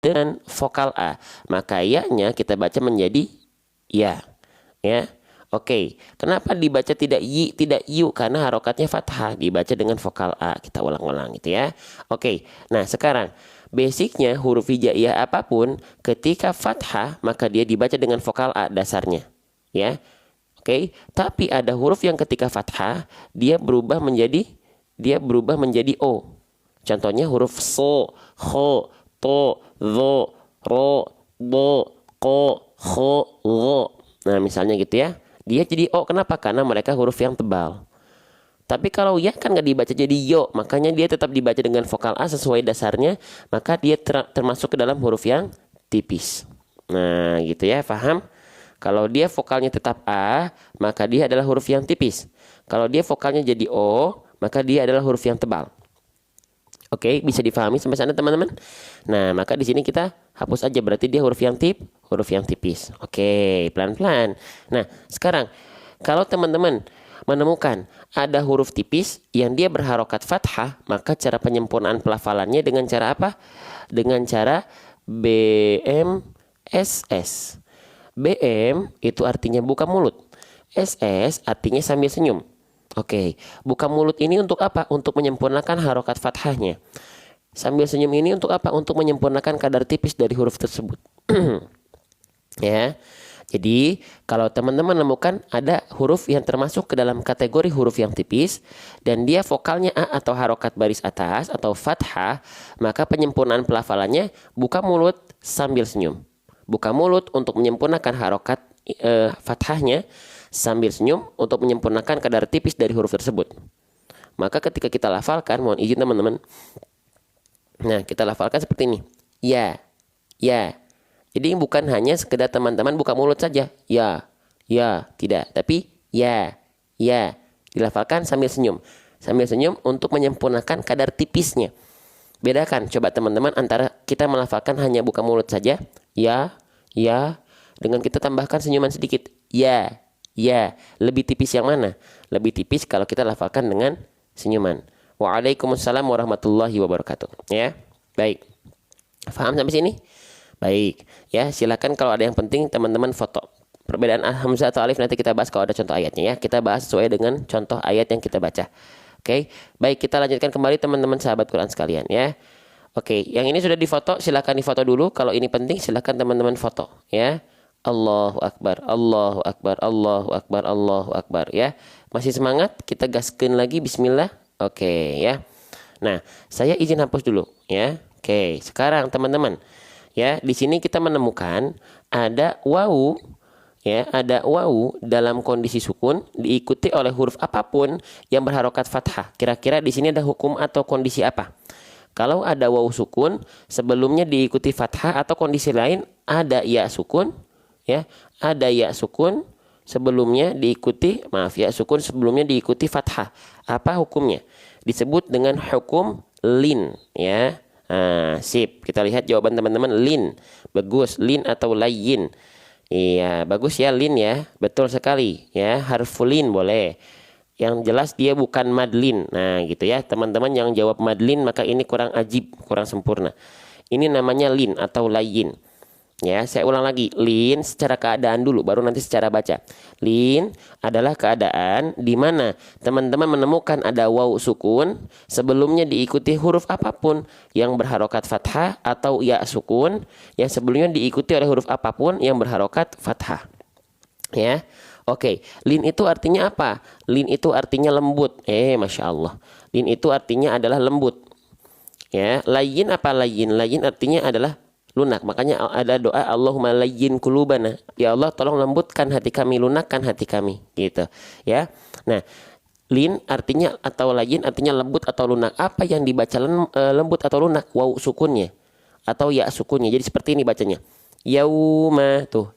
dengan vokal A, maka ya-nya kita baca menjadi ya. Ya. Oke, kenapa dibaca tidak yi, tidak yu? Karena harokatnya fathah, dibaca dengan vokal A. Kita ulang-ulang gitu ya. Oke, nah sekarang basicnya huruf hijaiyah apapun ketika fathah maka dia dibaca dengan vokal A dasarnya. Ya, oke. Tapi ada huruf yang ketika fathah dia berubah menjadi O. Contohnya huruf so, ho, to, zo, ro, do, ko, ho, lo. Nah misalnya gitu ya. Dia jadi O. Kenapa? Karena mereka huruf yang tebal. Tapi kalau ya kan nggak dibaca jadi yo. Makanya dia tetap dibaca dengan vokal A sesuai dasarnya. Maka dia termasuk ke dalam huruf yang tipis. Nah gitu ya, paham? Kalau dia vokalnya tetap A, maka dia adalah huruf yang tipis. Kalau dia vokalnya jadi O, maka dia adalah huruf yang tebal. Oke, bisa difahami sampai sana teman-teman? Nah, maka di sini kita hapus aja, berarti dia huruf yang tipis. Oke, pelan-pelan. Nah, sekarang kalau teman-teman menemukan ada huruf tipis yang dia berharokat fathah, maka cara penyempurnaan pelafalannya dengan cara apa? Dengan cara BMSS. BM itu artinya buka mulut. SS artinya sambil senyum. Oke, buka mulut ini untuk apa? Untuk menyempurnakan harokat fathahnya. Sambil senyum ini untuk apa? Untuk menyempurnakan kadar tipis dari huruf tersebut. Ya. Jadi, kalau teman-teman menemukan ada huruf yang termasuk ke dalam kategori huruf yang tipis dan dia vokalnya A atau harokat baris atas atau fathah, maka penyempurnaan pelafalannya buka mulut sambil senyum. Buka mulut untuk menyempurnakan harokat fathahnya, sambil senyum untuk menyempurnakan kadar tipis dari huruf tersebut. Maka ketika kita lafalkan, mohon izin teman-teman. Nah, kita lafalkan seperti ini. Ya, ya. Jadi bukan hanya sekedar teman-teman buka mulut saja. Ya, ya, tidak. Tapi ya, ya. Dilafalkan sambil senyum. Sambil senyum untuk menyempurnakan kadar tipisnya. Bedakan, coba teman-teman antara kita melafalkan hanya buka mulut saja. Ya, ya. Dengan kita tambahkan senyuman sedikit. Ya, ya, lebih tipis yang mana? Lebih tipis kalau kita lafalkan dengan senyuman. Waalaikumsalam warahmatullahi wabarakatuh. Ya, baik. Paham sampai sini? Baik. Ya, silakan kalau ada yang penting teman-teman foto. Perbedaan hamzah atau alif nanti kita bahas kalau ada contoh ayatnya ya. Kita bahas sesuai dengan contoh ayat yang kita baca. Oke, baik kita lanjutkan kembali teman-teman sahabat Quran sekalian ya. Oke, yang ini sudah difoto, silakan difoto dulu. Kalau ini penting, silakan teman-teman foto ya. Allahu Akbar, Allahu Akbar, Allahu Akbar, Allahu Akbar ya. Masih semangat? Kita gaskeun lagi bismillah. Oke ya. Nah, saya izin hapus dulu ya. Oke, sekarang teman-teman ya, di sini kita menemukan ada wawu ya, ada wawu dalam kondisi sukun diikuti oleh huruf apapun yang berharokat fathah. Kira-kira di sini ada hukum atau kondisi apa? Kalau ada wawu sukun sebelumnya diikuti fathah atau kondisi lain ada ya sukun ya, ada ya sukun sebelumnya diikuti sukun sebelumnya diikuti fathah. Apa hukumnya? Disebut dengan hukum lin ya. Nah, sip. Kita lihat jawaban teman-teman. Lin. Bagus. Lin atau layin. Iya, bagus ya lin ya. Betul sekali ya. Harfulin boleh. Yang jelas dia bukan madlin. Nah, gitu ya. Teman-teman yang jawab madlin maka ini kurang ajib, kurang sempurna. Ini namanya lin atau layin. Ya, saya ulang lagi. Lin secara keadaan dulu, baru nanti secara baca. Lin adalah keadaan di mana teman-teman menemukan ada wawu sukun sebelumnya diikuti huruf apapun yang berharokat fathah atau ya sukun yang sebelumnya diikuti oleh huruf apapun yang berharokat fathah. Ya, oke. Lin itu artinya apa? Lin itu artinya lembut. Masya Allah. Lin itu artinya adalah lembut. Ya, layin apa layin? Layin artinya adalah lunak. Makanya ada doa Allahumma layyin qulubana. Ya Allah, tolong lembutkan hati kami, lunakkan hati kami, gitu. Ya. Nah, lin artinya atau layyin artinya lembut atau lunak. Apa yang dibaca lembut atau lunak? Wawu sukunnya atau ya sukunnya. Jadi seperti ini bacanya. Yauma tuh.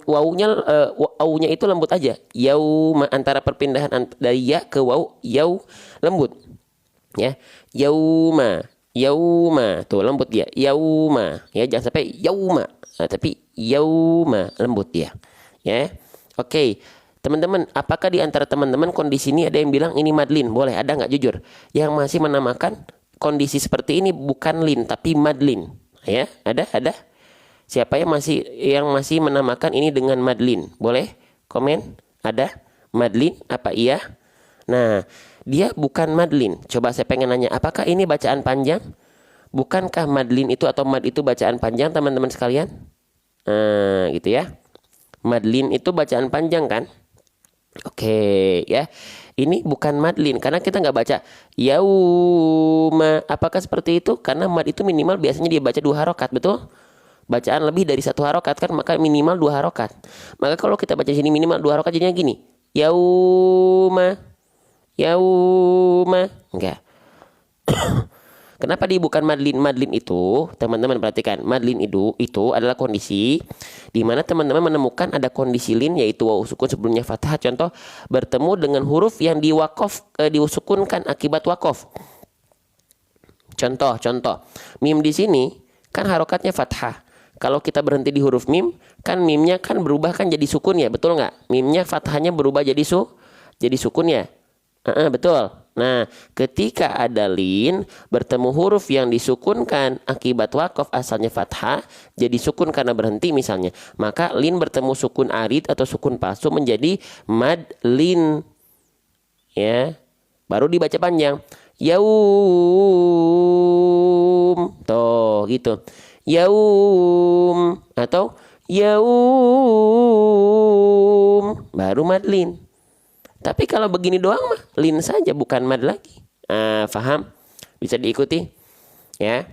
Wawunya itu lembut aja. Yauma, antara perpindahan dari ya ke wawu, yau lembut. Ya. Yauma. Yauma tuh lembut dia, yauma ya, jangan sampai yauma, tapi yauma lembut dia ya. Oke teman-teman, apakah di antara teman-teman kondisi ini ada yang bilang ini madlin? Boleh, ada nggak jujur yang masih menamakan kondisi seperti ini bukan lin tapi madlin? Ya, ada. Siapa yang masih menamakan ini dengan madlin? Boleh komen? Ada madlin apa iya? Nah, dia bukan madlin. Coba saya pengen nanya, apakah ini bacaan panjang? Bukankah madlin itu atau mad itu bacaan panjang, teman-teman sekalian? Gitu ya. Madlin itu bacaan panjang kan? Oke, ya. Ini bukan madlin karena kita nggak baca yauma. Apakah seperti itu? Karena mad itu minimal biasanya dia baca 2 harokat, betul? Bacaan lebih dari 1 harokat kan, maka minimal 2 harokat. Maka kalau kita baca sini minimal 2 harokat jadinya gini. Yauma. Yauma. Enggak. Kenapa dia bukan madlin? Madlin itu, teman-teman perhatikan, madlin itu adalah kondisi di mana teman-teman menemukan ada kondisi lin, yaitu wawu sukun sebelumnya fathah. Contoh, bertemu dengan huruf yang disukunkan akibat wakof. Contoh, mim di sini kan harokatnya fathah. Kalau kita berhenti di huruf mim, kan mimnya kan berubah kan jadi sukun ya, betul nggak? Mimnya fathahnya berubah jadi sukun ya. Betul. Nah, ketika ada lin bertemu huruf yang disukunkan akibat wakof asalnya fathah jadi sukun karena berhenti misalnya, maka lin bertemu sukun arid atau sukun palsu menjadi mad lin. Ya, baru dibaca panjang. Yaum. Tuh, gitu. Yaum atau yaum baru mad lin. Tapi kalau begini doang mah lin saja, bukan mad lagi. Faham? Bisa diikuti? Ya.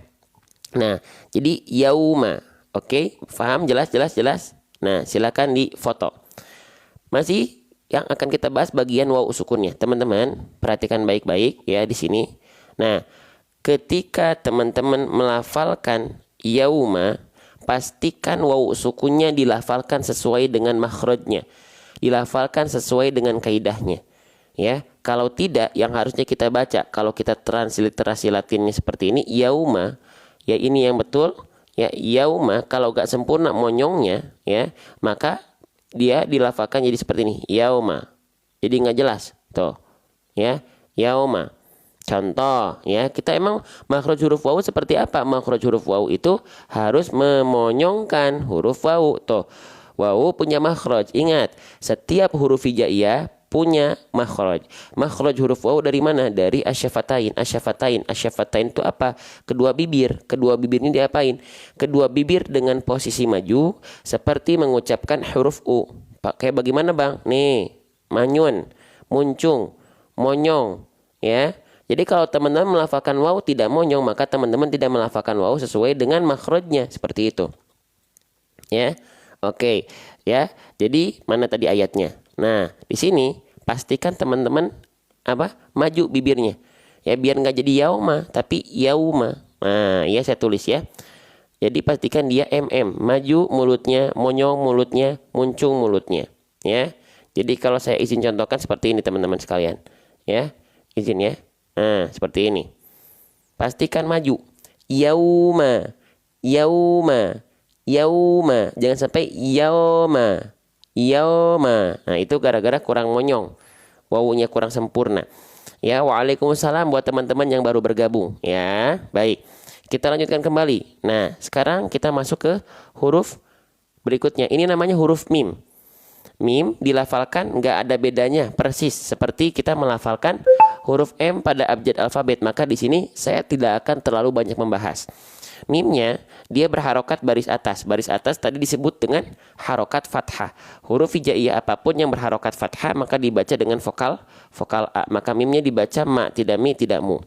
Nah, jadi yauma. Oke, faham? Jelas. Nah, silakan di foto. Masih yang akan kita bahas bagian wawu sukunnya. Teman-teman, perhatikan baik-baik ya di sini. Nah, ketika teman-teman melafalkan yauma, pastikan wawu sukunnya dilafalkan sesuai dengan makhrajnya. Dilafalkan sesuai dengan kaidahnya. Ya, kalau tidak yang harusnya kita baca, kalau kita transliterasi latinnya seperti ini, yauma, ya ini yang betul, ya yauma. Kalau gak sempurna monyongnya, ya, maka dia dilafalkan jadi seperti ini, yauma. Jadi nggak jelas, tuh, ya, yauma. Contoh, ya, kita emang makhraj huruf wawu seperti apa? Makhraj huruf wawu itu harus memonyongkan huruf wawu, tuh. Wawu punya makhraj. Ingat, setiap huruf hijaiyah punya makhraj. Makhraj huruf wawu dari mana? Dari asyafatain. Asyafatain itu apa? Kedua bibir. Kedua bibir ini diapain? Kedua bibir dengan posisi maju seperti mengucapkan huruf u. Pakai bagaimana, Bang? Nih, manyun, muncung, monyong, ya. Jadi kalau teman-teman melafalkan wawu tidak monyong, maka teman-teman tidak melafalkan wawu sesuai dengan makhrajnya, seperti itu. Ya. Oke, ya. Jadi mana tadi ayatnya? Nah, di sini pastikan teman-teman maju bibirnya. Ya, biar nggak jadi yauma, tapi yauma. Nah, ya saya tulis ya. Jadi pastikan dia maju mulutnya, monyong mulutnya, muncung mulutnya. Ya. Jadi kalau saya izin contohkan seperti ini teman-teman sekalian. Ya, izin ya. Nah, seperti ini. Pastikan maju. Yauma, yauma. Yauma, jangan sampai yauma. Nah, itu gara-gara kurang monyong. Wawunya kurang sempurna. Ya, waalaikumsalam buat teman-teman yang baru bergabung. Ya, baik. Kita lanjutkan kembali. Nah, sekarang kita masuk ke huruf berikutnya. Ini namanya huruf mim. Mim dilafalkan nggak ada bedanya, persis seperti kita melafalkan huruf M pada abjad alfabet. Maka di sini saya tidak akan terlalu banyak membahas. Mimnya dia berharokat baris atas. Baris atas tadi disebut dengan harokat fathah. Huruf hijaiyah apapun yang berharokat fathah maka dibaca dengan vokal A. Maka mimnya dibaca ma, tidak mi, tidak mu.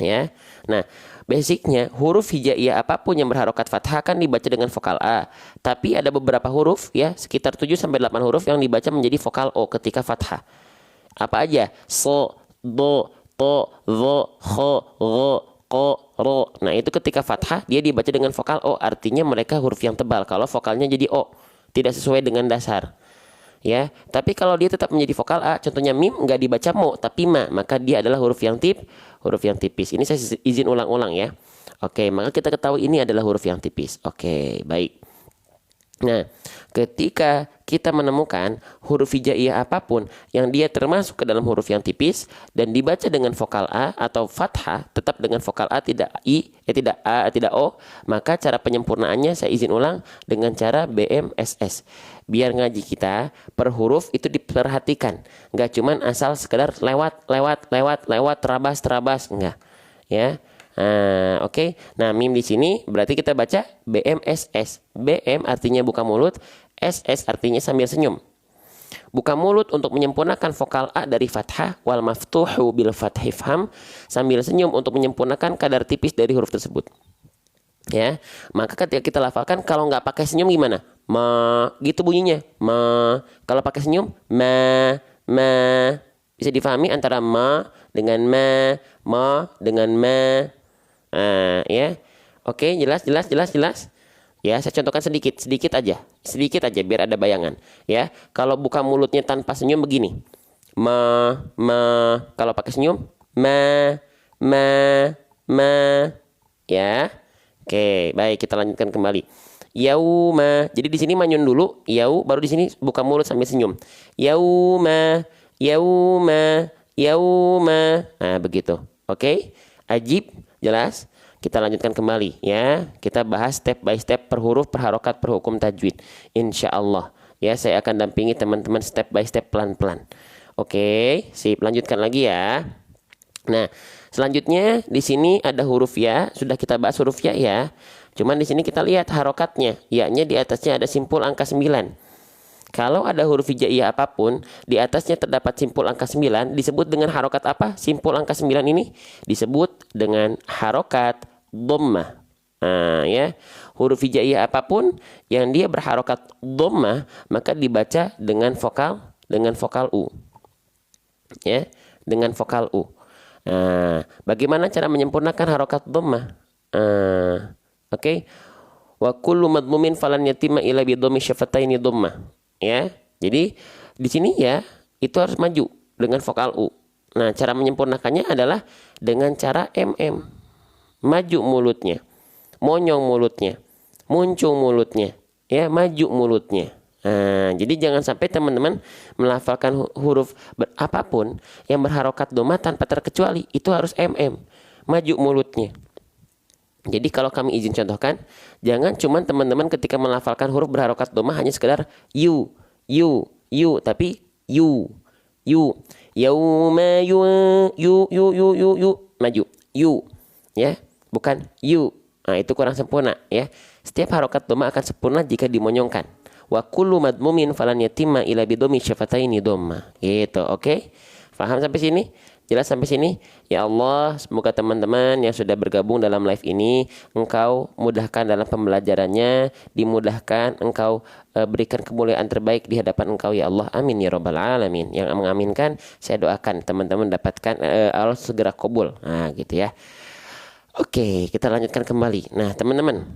Ya. Nah, basicnya huruf hijaiyah apapun yang berharokat fathah akan dibaca dengan vokal A. Tapi ada beberapa huruf ya, sekitar 7 sampai 8 huruf yang dibaca menjadi vokal O ketika fathah. Apa aja? So, do, to, zo, kho, ro, ko, ro. Nah, itu ketika fathah dia dibaca dengan vokal O, artinya mereka huruf yang tebal. Kalau vokalnya jadi O, tidak sesuai dengan dasar. Ya, tapi kalau dia tetap menjadi vokal A, contohnya mim nggak dibaca mo tapi ma, maka dia adalah huruf yang tipis. Ini saya izin ulang-ulang ya. Oke, maka kita ketahui ini adalah huruf yang tipis. Oke, baik. Nah, ketika kita menemukan huruf hijaiyah apapun yang dia termasuk ke dalam huruf yang tipis dan dibaca dengan vokal A atau fathah, tetap dengan vokal A, tidak I, tidak A, tidak O, maka cara penyempurnaannya saya izin ulang dengan cara BMSS. Biar ngaji kita per huruf itu diperhatikan, nggak cuman asal sekedar lewat terabas, enggak, ya. Nah, oke. Nah, mim di sini berarti kita baca BMSS. BM artinya buka mulut, SS artinya sambil senyum. Buka mulut untuk menyempurnakan vokal A dari fathah, wal maftuhu bil fathi fham, sambil senyum untuk menyempurnakan kadar tipis dari huruf tersebut. Ya, maka ketika kita lafalkan kalau nggak pakai senyum gimana? Ma, gitu bunyinya. Ma. Kalau pakai senyum, ma. Bisa difahami antara ma dengan ma dengan ma. Ya. Oke, jelas. Ya, saya contohkan sedikit aja biar ada bayangan. Ya, kalau buka mulutnya tanpa senyum begini. Ma. Kalau pakai senyum, ma. Ya. Oke, baik, kita lanjutkan kembali. Yauma. Jadi di sini manyun dulu, yau, baru di sini buka mulut sambil senyum. Yauma. Nah, begitu. Oke? Ajib, jelas? Kita lanjutkan kembali ya. Kita bahas step by step per huruf, per harokat, per hukum tajwid. Insya Allah. Ya, saya akan dampingi teman-teman step by step pelan-pelan. Oke, sip. Lanjutkan lagi ya. Nah, selanjutnya di sini ada huruf ya. Sudah kita bahas huruf ya. Cuman di sini kita lihat harokatnya. Ya-nya di atasnya ada simpul angka 9. Kalau ada huruf hijaiyah apapun, di atasnya terdapat simpul angka 9, disebut dengan harokat apa? Simpul angka 9 ini disebut dengan harokat dhammah. Nah, ya. Huruf hijaiyah apapun yang dia berharokat dhammah, maka dibaca dengan vokal U. Ya, dengan vokal U. Nah, bagaimana cara menyempurnakan harokat dhammah? Oke. Wa kullu madmumin falan yatima ila bi dhammi syafataini dhammah. Ya, jadi di sini ya itu harus maju dengan vokal U. Nah, cara menyempurnakannya adalah dengan cara MM. Maju mulutnya, monyong mulutnya, muncung mulutnya, ya, maju mulutnya. Nah, jadi jangan sampai teman-teman melafalkan huruf apapun yang berharokat dhammah tanpa terkecuali, itu harus MM, maju mulutnya. Jadi kalau kami izin contohkan, jangan cuman teman-teman ketika melafalkan huruf berharokat dhammah hanya sekedar you, tapi you. Yauma yu, maju. You, ya, bukan you. Nah, itu kurang sempurna ya. Setiap harokat dhammah akan sempurna jika dimonyongkan. Wa kullu madmumin falan yatimma ila bidhammi syafataini dhammah. Gitu, oke? Paham sampai sini? Jelas sampai sini? Ya Allah, semoga teman-teman yang sudah bergabung dalam live ini, Engkau mudahkan dalam pembelajarannya, dimudahkan, Engkau berikan kemuliaan terbaik di hadapan Engkau ya Allah. Amin ya rabbal alamin. Yang mengaminkan, saya doakan teman-teman dapatkan Allah segera kabul. Nah, gitu ya. Oke, kita lanjutkan kembali. Nah, teman-teman,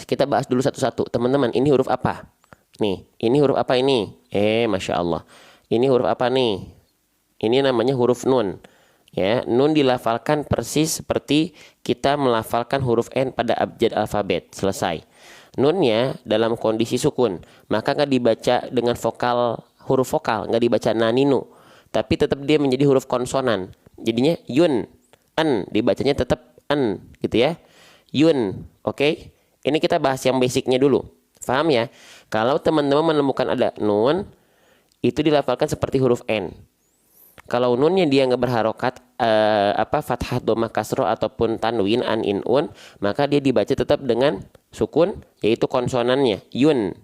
kita bahas dulu satu-satu. Teman-teman, ini huruf apa? Nih, ini huruf apa ini? Masya Allah. Ini huruf apa nih? Ini namanya huruf nun. Ya, nun dilafalkan persis seperti kita melafalkan huruf N pada abjad alfabet. Selesai. Nunnya dalam kondisi sukun, maka nggak dibaca dengan huruf vokal, nggak dibaca naninu, tapi tetap dia menjadi huruf konsonan. Jadinya yun, an, dibacanya tetap an, gitu ya. Yun, oke? Ini kita bahas yang basicnya dulu. Paham ya? Kalau teman-teman menemukan ada nun, itu dilafalkan seperti huruf N. Kalau nunnya dia nggak berharokat fathah, dhammah, kasroh ataupun tanwin, an, in, un, maka dia dibaca tetap dengan sukun, yaitu konsonannya yun,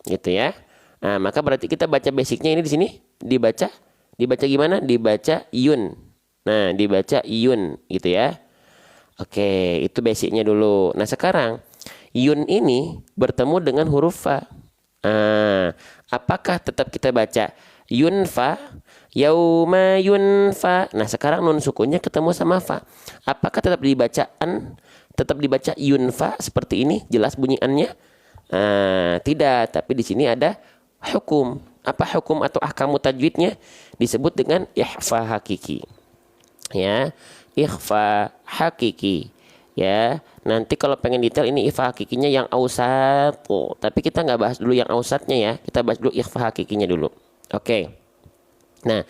gitu ya. Nah, maka berarti kita baca basicnya ini di sini dibaca gimana? Dibaca yun. Nah, dibaca yun, gitu ya. Oke, itu basicnya dulu. Nah, sekarang yun ini bertemu dengan huruf fa. Apakah tetap kita baca yunfa, yauma yunfa? Nah, sekarang nun sukunnya ketemu sama fa. Apakah tetap dibaca an? Tetap dibaca yunfa seperti ini, jelas bunyi annya? Tidak, tapi di sini ada hukum. Apa hukum atau ahkamu tajwidnya? Disebut dengan ikhfa hakiki. Ya, ikhfa hakiki. Ya, nanti kalau pengen detail ini ikhfa hakikinya yang ausat. Oh, tapi kita nggak bahas dulu yang ausatnya ya. Kita bahas dulu ikhfa hakikinya dulu. Oke. Nah,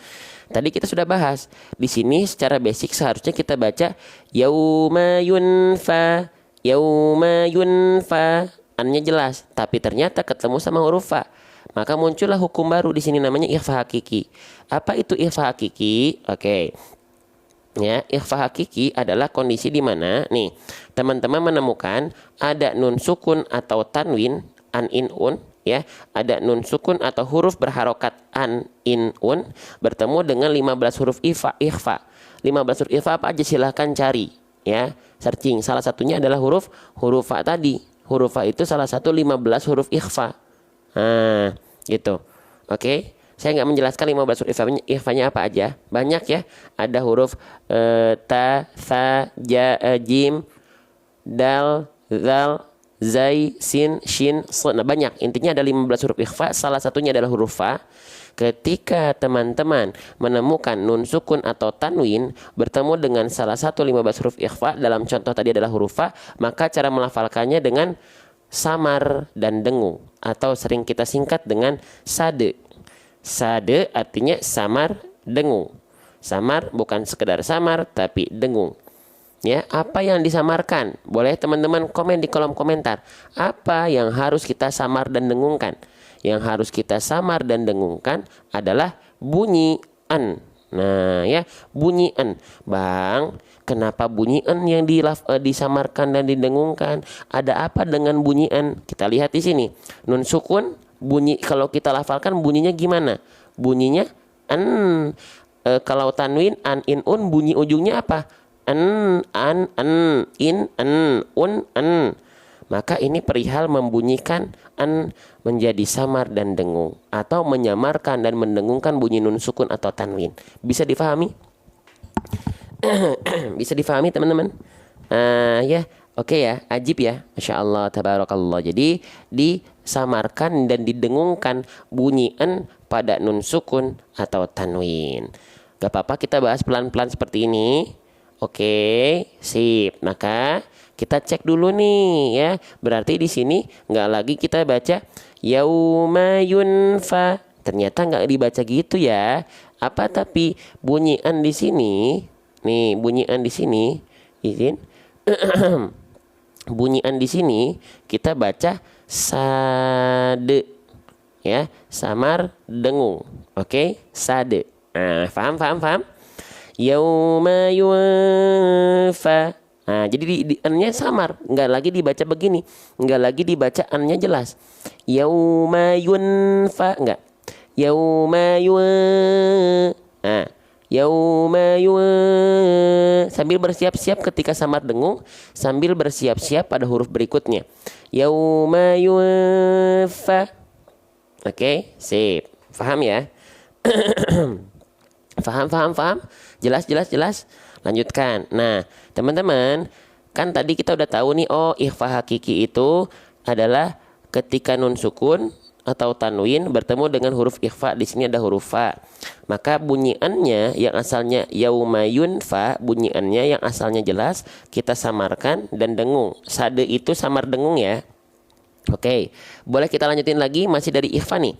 tadi kita sudah bahas. Di sini secara basic seharusnya kita baca yauma yunfa, yauma yunfa. Annya jelas, tapi ternyata ketemu sama huruf fa. Maka muncullah hukum baru di sini namanya ikhfa hakiki. Apa itu ikhfa hakiki? Oke. Ya, ikhfa hakiki adalah kondisi di mana nih teman-teman menemukan ada nun sukun atau tanwin an in un ya, ada nun sukun atau huruf berharokat an in un bertemu dengan 15 huruf ikhfa. 15 huruf ikhfa apa aja silahkan cari ya, searching. Salah satunya adalah huruf fa tadi. Huruf fa itu salah satu 15 huruf ikhfa. Nah, gitu. Oke. Saya nggak menjelaskan 15 huruf ikhfanya apa aja. Banyak ya. Ada huruf ta, tha, ja, jim, dal, zal, zai, sin, shin, sun. Nah, banyak. Intinya ada 15 huruf ikhfa. Salah satunya adalah huruf fa. Ketika teman-teman menemukan nun sukun atau tanwin bertemu dengan salah satu 15 huruf ikhfa, dalam contoh tadi adalah huruf fa, maka cara melafalkannya dengan samar dan dengung atau sering kita singkat dengan sade. Sade artinya samar dengung. Samar bukan sekedar samar tapi dengung. Ya, apa yang disamarkan? Boleh teman-teman komen di kolom komentar. Apa yang harus kita samar dan dengungkan? Yang harus kita samar dan dengungkan adalah bunyi an. Nah, ya, bunyi an. Bang, kenapa bunyi an yang disamarkan dan didengungkan? Ada apa dengan bunyi an? Kita lihat di sini. Nun sukun bunyi, kalau kita lafalkan bunyinya gimana? Bunyinya an. Kalau tanwin an in un bunyi ujungnya apa? An, in, un, an. Maka ini perihal membunyikan an menjadi samar dan dengung atau menyamarkan dan mendengungkan bunyi nun sukun atau tanwin. Bisa difahami? Bisa difahami teman-teman? Ya, oke ya, ajib ya, masya Allah, tabarakallah. Jadi disamarkan dan didengungkan bunyi an pada nun sukun atau tanwin. Gak apa-apa, kita bahas pelan-pelan seperti ini. Oke, sip. Maka kita cek dulu nih ya. Berarti di sini nggak lagi kita baca yauma yunfa. Ternyata nggak dibaca gitu ya. Apa tapi bunyian di sini? Nih bunyian di sini. Izin. Bunyian di sini kita baca sade. Ya, samar dengung. Oke, sade. Nah, paham? Yauma yunfa. Nah, jadi di an-nya samar, nggak lagi dibaca begini, nggak lagi dibaca an-nya jelas. Yauma yunfa, nggak. Yauma yun. Nah, yauma yun. Sambil bersiap-siap ketika samar dengung, sambil bersiap-siap pada huruf berikutnya. Yauma yunfa. Oke, sip. Paham ya? Paham. Jelas. Lanjutkan. Nah, teman-teman, kan tadi kita udah tahu nih, oh ikhfa hakiki itu adalah ketika nun sukun atau tanwin bertemu dengan huruf ikhfa. Di sini ada huruf fa. Maka bunyiannya yang asalnya yauma yunfa, bunyiannya yang asalnya jelas kita samarkan dan dengung. Sade itu samar dengung ya. Oke, boleh kita lanjutin lagi, masih dari ikhfa nih.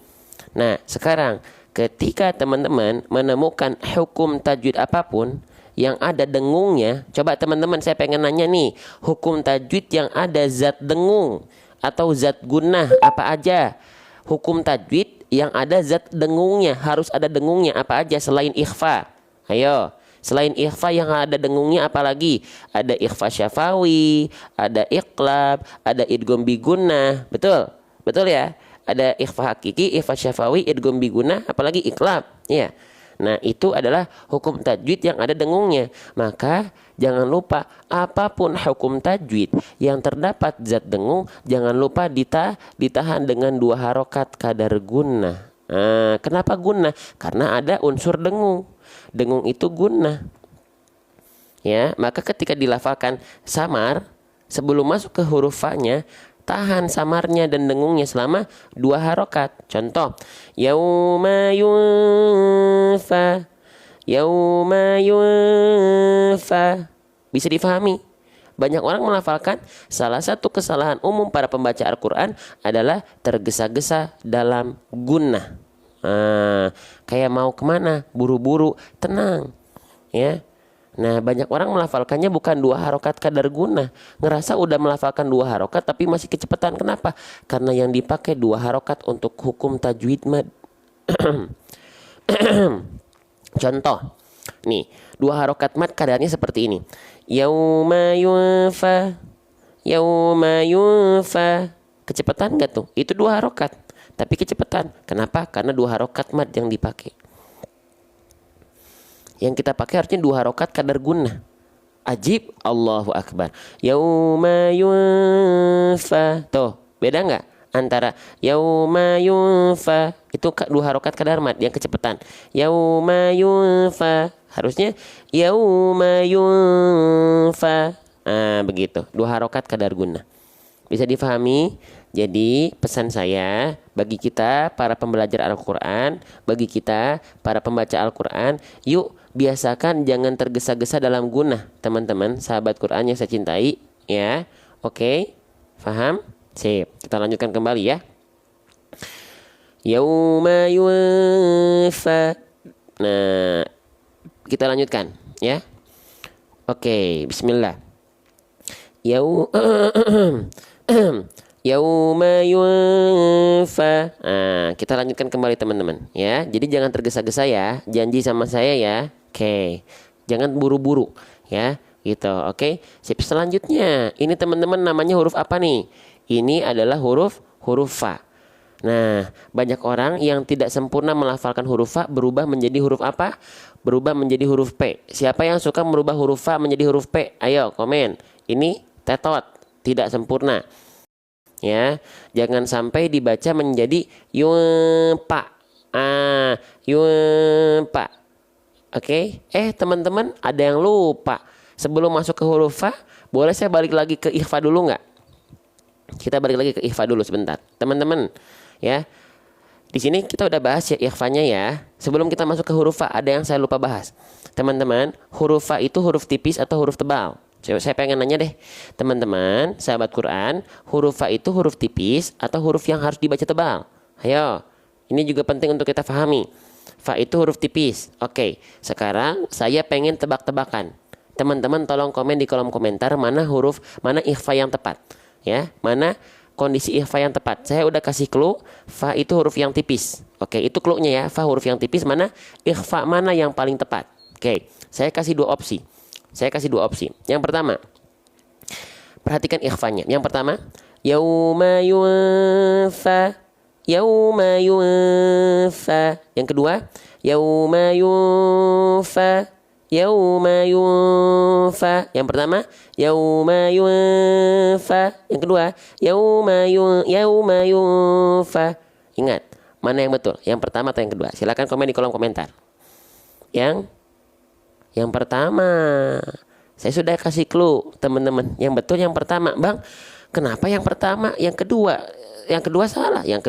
Nah, sekarang ketika teman-teman menemukan hukum tajwid apapun yang ada dengungnya, coba teman-teman saya pengen nanya nih, hukum tajwid yang ada zat dengung atau zat gunnah apa aja? Hukum tajwid yang ada zat dengungnya, harus ada dengungnya apa aja selain ikhfa? Ayo, selain ikhfa yang ada dengungnya apa lagi? Ada ikhfa syafawi, ada iqlab, ada idgham bi gunnah. Betul? Betul ya? Ada ikhfa hakiki, ikhfa syafawi, idgham bi gunnah, apalagi iqlab. Ya. Nah, itu adalah hukum tajwid yang ada dengungnya. Maka jangan lupa apapun hukum tajwid yang terdapat zat dengung, jangan lupa ditahan dengan 2 harokat kadar gunnah. Nah, kenapa gunnah? Karena ada unsur dengung. Dengung itu gunnah. Ya, maka ketika dilafalkan samar sebelum masuk ke huruf fa-nya, tahan samarnya dan dengungnya selama 2 harokat. Contoh, yauma yunfa, yauma yunfa. Bisa difahami? banyak orang melafalkan salah satu kesalahan umum para pembaca Al-Quran adalah tergesa-gesa dalam gunnah. Kayak mau kemana, buru-buru, tenang, ya. Nah, banyak orang melafalkannya bukan 2 harokat kadar gunnah. Ngerasa udah melafalkan 2 harokat tapi masih kecepatan. Kenapa? Karena yang dipakai 2 harokat untuk hukum tajwid mad. Contoh, nih 2 harokat mad kadarnya seperti ini. Yauma yunfa, yauma yunfa. Kecepatan gak tuh? Itu 2 harokat, tapi kecepatan. Kenapa? Karena 2 harokat mad yang dipakai. Yang kita pakai harusnya 2 harokat kadar gunnah. Ajib, Allahu Akbar. Yauma yunfa. Tuh, beda nggak? Antara yauma yunfa itu 2 harokat kadar mad yang kecepatan. Yauma yunfa harusnya yauma yunfa. Begitu, 2 harokat kadar gunnah. Bisa difahami? Jadi pesan saya bagi kita para pembelajar Al-Quran, bagi kita para pembaca Al-Quran, yuk biasakan jangan tergesa-gesa dalam gunnah, teman-teman, sahabat Quran yang saya cintai, ya. Oke, faham? Sip, kita lanjutkan kembali ya. Yauma yunfa. Nah, kita lanjutkan ya. Oke, bismillah. Yauma yunfa. Kita lanjutkan kembali teman-teman ya. Jadi jangan tergesa-gesa ya. Janji sama saya ya. Oke. Jangan buru-buru ya. Gitu. Oke. Sip, selanjutnya. Ini teman-teman namanya huruf apa nih? Ini adalah huruf fa. Nah, banyak orang yang tidak sempurna melafalkan huruf fa berubah menjadi huruf apa? Berubah menjadi huruf P. Siapa yang suka merubah huruf fa menjadi huruf P? Ayo komen. Ini tetot, tidak sempurna. Ya, jangan sampai dibaca menjadi yumpa. Yumpa. Oke. Teman-teman, ada yang lupa. Sebelum masuk ke huruf fa, boleh saya balik lagi ke ikhfa dulu nggak? Kita balik lagi ke ikhfa dulu sebentar, teman-teman. Ya, di sini kita udah bahas ya ikhfanya ya. Sebelum kita masuk ke huruf fa, ada yang saya lupa bahas. Teman-teman, huruf fa itu huruf tipis atau huruf tebal? Saya pengen nanya deh, teman-teman, sahabat Quran, huruf fa itu huruf tipis atau huruf yang harus dibaca tebal? Ayo, ini juga penting untuk kita pahami. Fa itu huruf tipis. Oke, sekarang saya pengen tebak-tebakan. Teman-teman tolong komen di kolom komentar mana ikhfa yang tepat. Ya, mana kondisi ikhfa yang tepat. Saya udah kasih clue, fa itu huruf yang tipis. Oke, itu clue-nya ya, fa huruf yang tipis, mana ikhfa mana yang paling tepat. Oke, saya kasih 2 opsi. Yang pertama, perhatikan ikhfanya. Yang pertama, yauma yunfa. Yauma yunfa. Yang kedua, yauma yunfa. Yauma yunfa. Yang pertama, yauma yunfa. Yang kedua, yauma yunfa. Ingat, mana yang betul? Yang pertama atau yang kedua? Silakan komen di kolom komentar. Yang pertama. Saya sudah kasih clue, teman-teman. Yang betul yang pertama. Bang, kenapa yang pertama? Yang kedua salah. Yang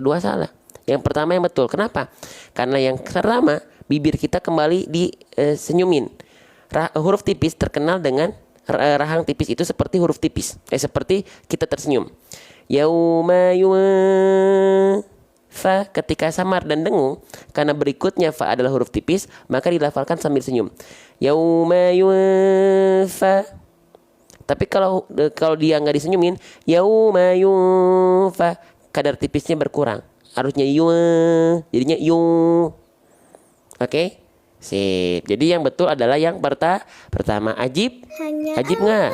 pertama yang betul. Kenapa? Karena yang pertama, bibir kita kembali disenyumin. Huruf tipis terkenal dengan rahang tipis itu seperti huruf tipis. Seperti kita tersenyum. Yauma fa ketika samar dan dengung, karena berikutnya fa adalah huruf tipis, maka dilafalkan sambil senyum. Yauma fa. Tapi kalau dia nggak disenyumin, yauma fa, kadar tipisnya berkurang. Harusnya jadinya yu. Oke? Sip. Jadi yang betul adalah yang pertama. Ajib? Ajib nggak?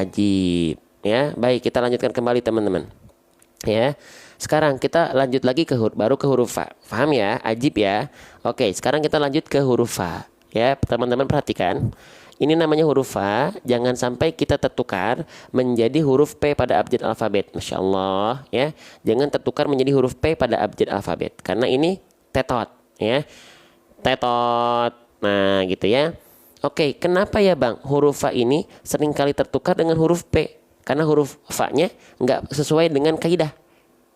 Ajib. Ya, baik, kita lanjutkan kembali teman-teman. Ya. Sekarang kita lanjut lagi ke huruf fa. Paham ya? Ajib ya. Oke, sekarang kita lanjut ke huruf fa. Ya, teman-teman perhatikan. Ini namanya huruf fa. Jangan sampai kita tertukar menjadi huruf P pada abjad alfabet. Masya Allah. Ya. Jangan tertukar menjadi huruf P pada abjad alfabet. Karena ini tetot. Ya. Tetot. Nah, gitu ya. Oke, kenapa ya Bang? Huruf fa ini seringkali tertukar dengan huruf P. Karena huruf fa-nya nggak sesuai dengan kaidah.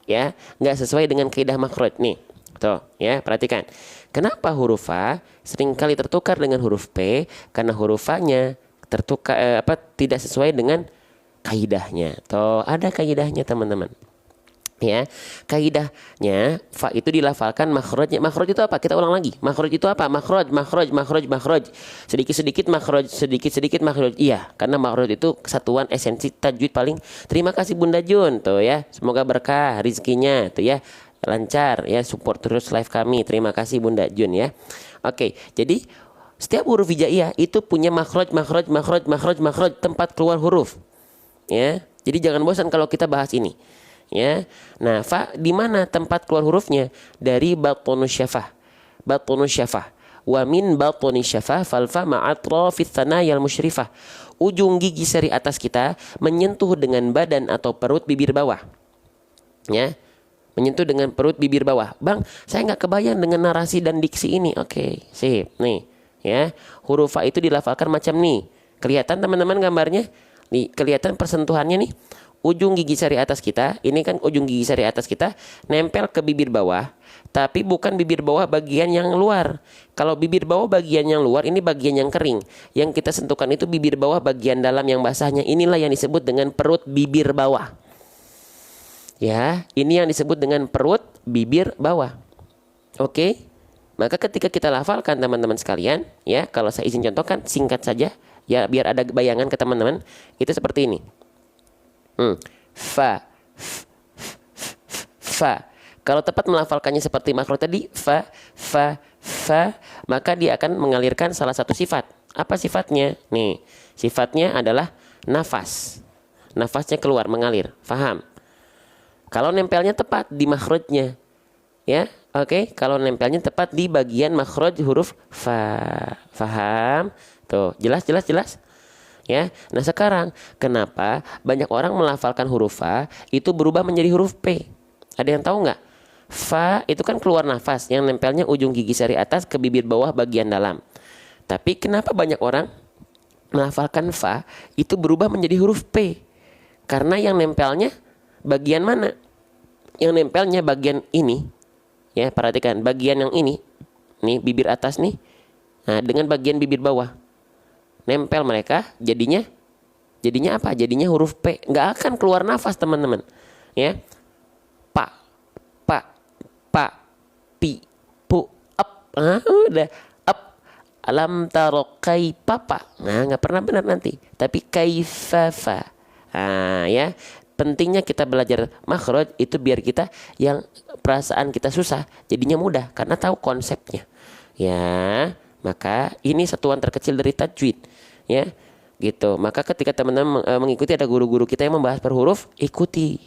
Ya, nggak sesuai dengan kaidah makhraj nih. Tuh, ya, perhatikan. Kenapa huruf fa seringkali tertukar dengan huruf P? Karena huruf fa-nya tertukar tidak sesuai dengan kaidahnya. Tuh, ada kaidahnya teman-teman. Ya, kaidahnya fa itu dilafalkan makhrajnya. Makhraj itu apa? Kita ulang lagi. Makhraj itu apa? Makhraj. Sedikit-sedikit makhraj, sedikit-sedikit makhraj. Iya, karena makhraj itu kesatuan esensi tajwid paling. Terima kasih Bunda Jun tuh ya. Semoga berkah rizkinya tuh ya. Lancar ya, support terus live kami. Terima kasih Bunda Jun ya. Oke, jadi setiap huruf hijaiyah itu punya makhraj, tempat keluar huruf. Ya. Jadi jangan bosan kalau kita bahas ini. Ya, nah fa di mana tempat keluar hurufnya? Dari batonus syafah, wa min batonus syafah fal fa ma'atrafit thanayal musyrifah. Ujung gigi seri atas kita menyentuh dengan badan atau perut bibir bawah. Ya, menyentuh dengan perut bibir bawah. Bang, saya nggak kebayang dengan narasi dan diksi ini. Oke, sip. Nih, ya, huruf fa itu dilafalkan macam nih. Kelihatan teman-teman gambarnya? Nih, kelihatan persentuhannya nih. Ujung gigi sari atas kita, ini kan ujung gigi sari atas kita nempel ke bibir bawah, tapi bukan bibir bawah bagian yang luar. Kalau bibir bawah bagian yang luar, ini bagian yang kering. Yang kita sentuhkan itu bibir bawah bagian dalam yang basahnya. Inilah yang disebut dengan perut bibir bawah. Ya, ini yang disebut dengan perut bibir bawah. Oke, maka ketika kita lafalkan teman-teman sekalian, ya, kalau saya izin contohkan singkat saja, ya biar ada bayangan ke teman-teman, itu seperti ini. Fa. Kalau tepat melafalkannya seperti makhraj tadi, fa, maka dia akan mengalirkan salah satu sifat. Apa sifatnya? Nih, sifatnya adalah nafas. Nafasnya keluar, mengalir. Faham? Kalau nempelnya tepat di makhrajnya, ya, oke. Kalau nempelnya tepat di bagian makhraj huruf fa. Faham? Tuh, jelas. Ya, nah sekarang kenapa banyak orang melafalkan huruf fa itu berubah menjadi huruf p? Ada yang tahu nggak? Fa itu kan keluar nafas yang nempelnya ujung gigi sari atas ke bibir bawah bagian dalam. Tapi kenapa banyak orang melafalkan fa itu berubah menjadi huruf p? Karena yang nempelnya bagian mana? Yang nempelnya bagian ini. Ya, perhatikan bagian yang ini. Nih bibir atas nih. Nah, dengan bagian bibir bawah. Nempel mereka jadinya apa? Jadinya huruf P. Nggak akan keluar nafas teman-teman. Ya, pa, pi, pu, up. Nah, udah up. Alam taro kaipapa. Nah, nggak pernah benar nanti. Tapi kaifafa. Nah, ya. Pentingnya kita belajar makhraj itu biar kita yang perasaan kita susah jadinya mudah karena tahu konsepnya. Ya, maka ini satuan terkecil dari tajwid. Ya, gitu. Maka ketika teman-teman mengikuti ada guru-guru kita yang membahas per huruf, ikuti.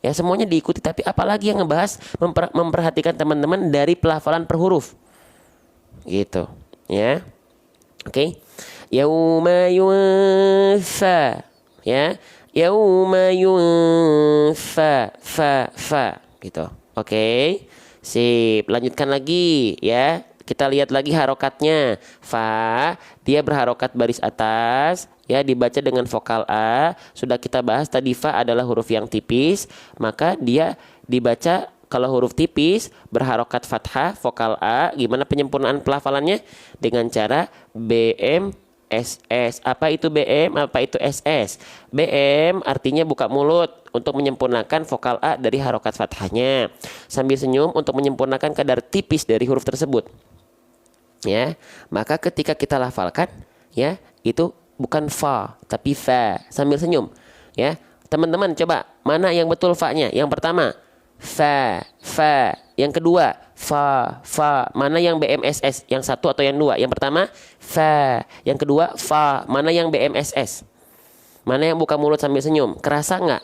Ya, semuanya diikuti, tapi apalagi yang ngebahas memperhatikan teman-teman dari pelafalan per huruf. Gitu, ya. Oke. Yauma yunfa. Ya. Yauma yunfa fa gitu. Oke. Sip, lanjutkan lagi ya. Kita lihat lagi harokatnya. Fa, dia berharokat baris atas, ya dibaca dengan vokal A. Sudah kita bahas tadi fa adalah huruf yang tipis, maka dia dibaca kalau huruf tipis berharokat fathah vokal A. Gimana penyempurnaan pelafalannya? Dengan cara BM SS. Apa itu BM? Apa itu SS? BM artinya buka mulut untuk menyempurnakan vokal A dari harokat fathahnya. Sambil senyum untuk menyempurnakan kadar tipis dari huruf tersebut. Ya, maka ketika kita lafalkan, ya itu bukan fa tapi fa. Sambil senyum. Ya, teman-teman coba mana yang betul fa-nya? Yang pertama fa. Yang kedua fa. Mana yang BMSS? Yang satu atau yang dua? Yang pertama fa. Yang kedua fa. Mana yang BMSS? Mana yang buka mulut sambil senyum? Kerasa nggak?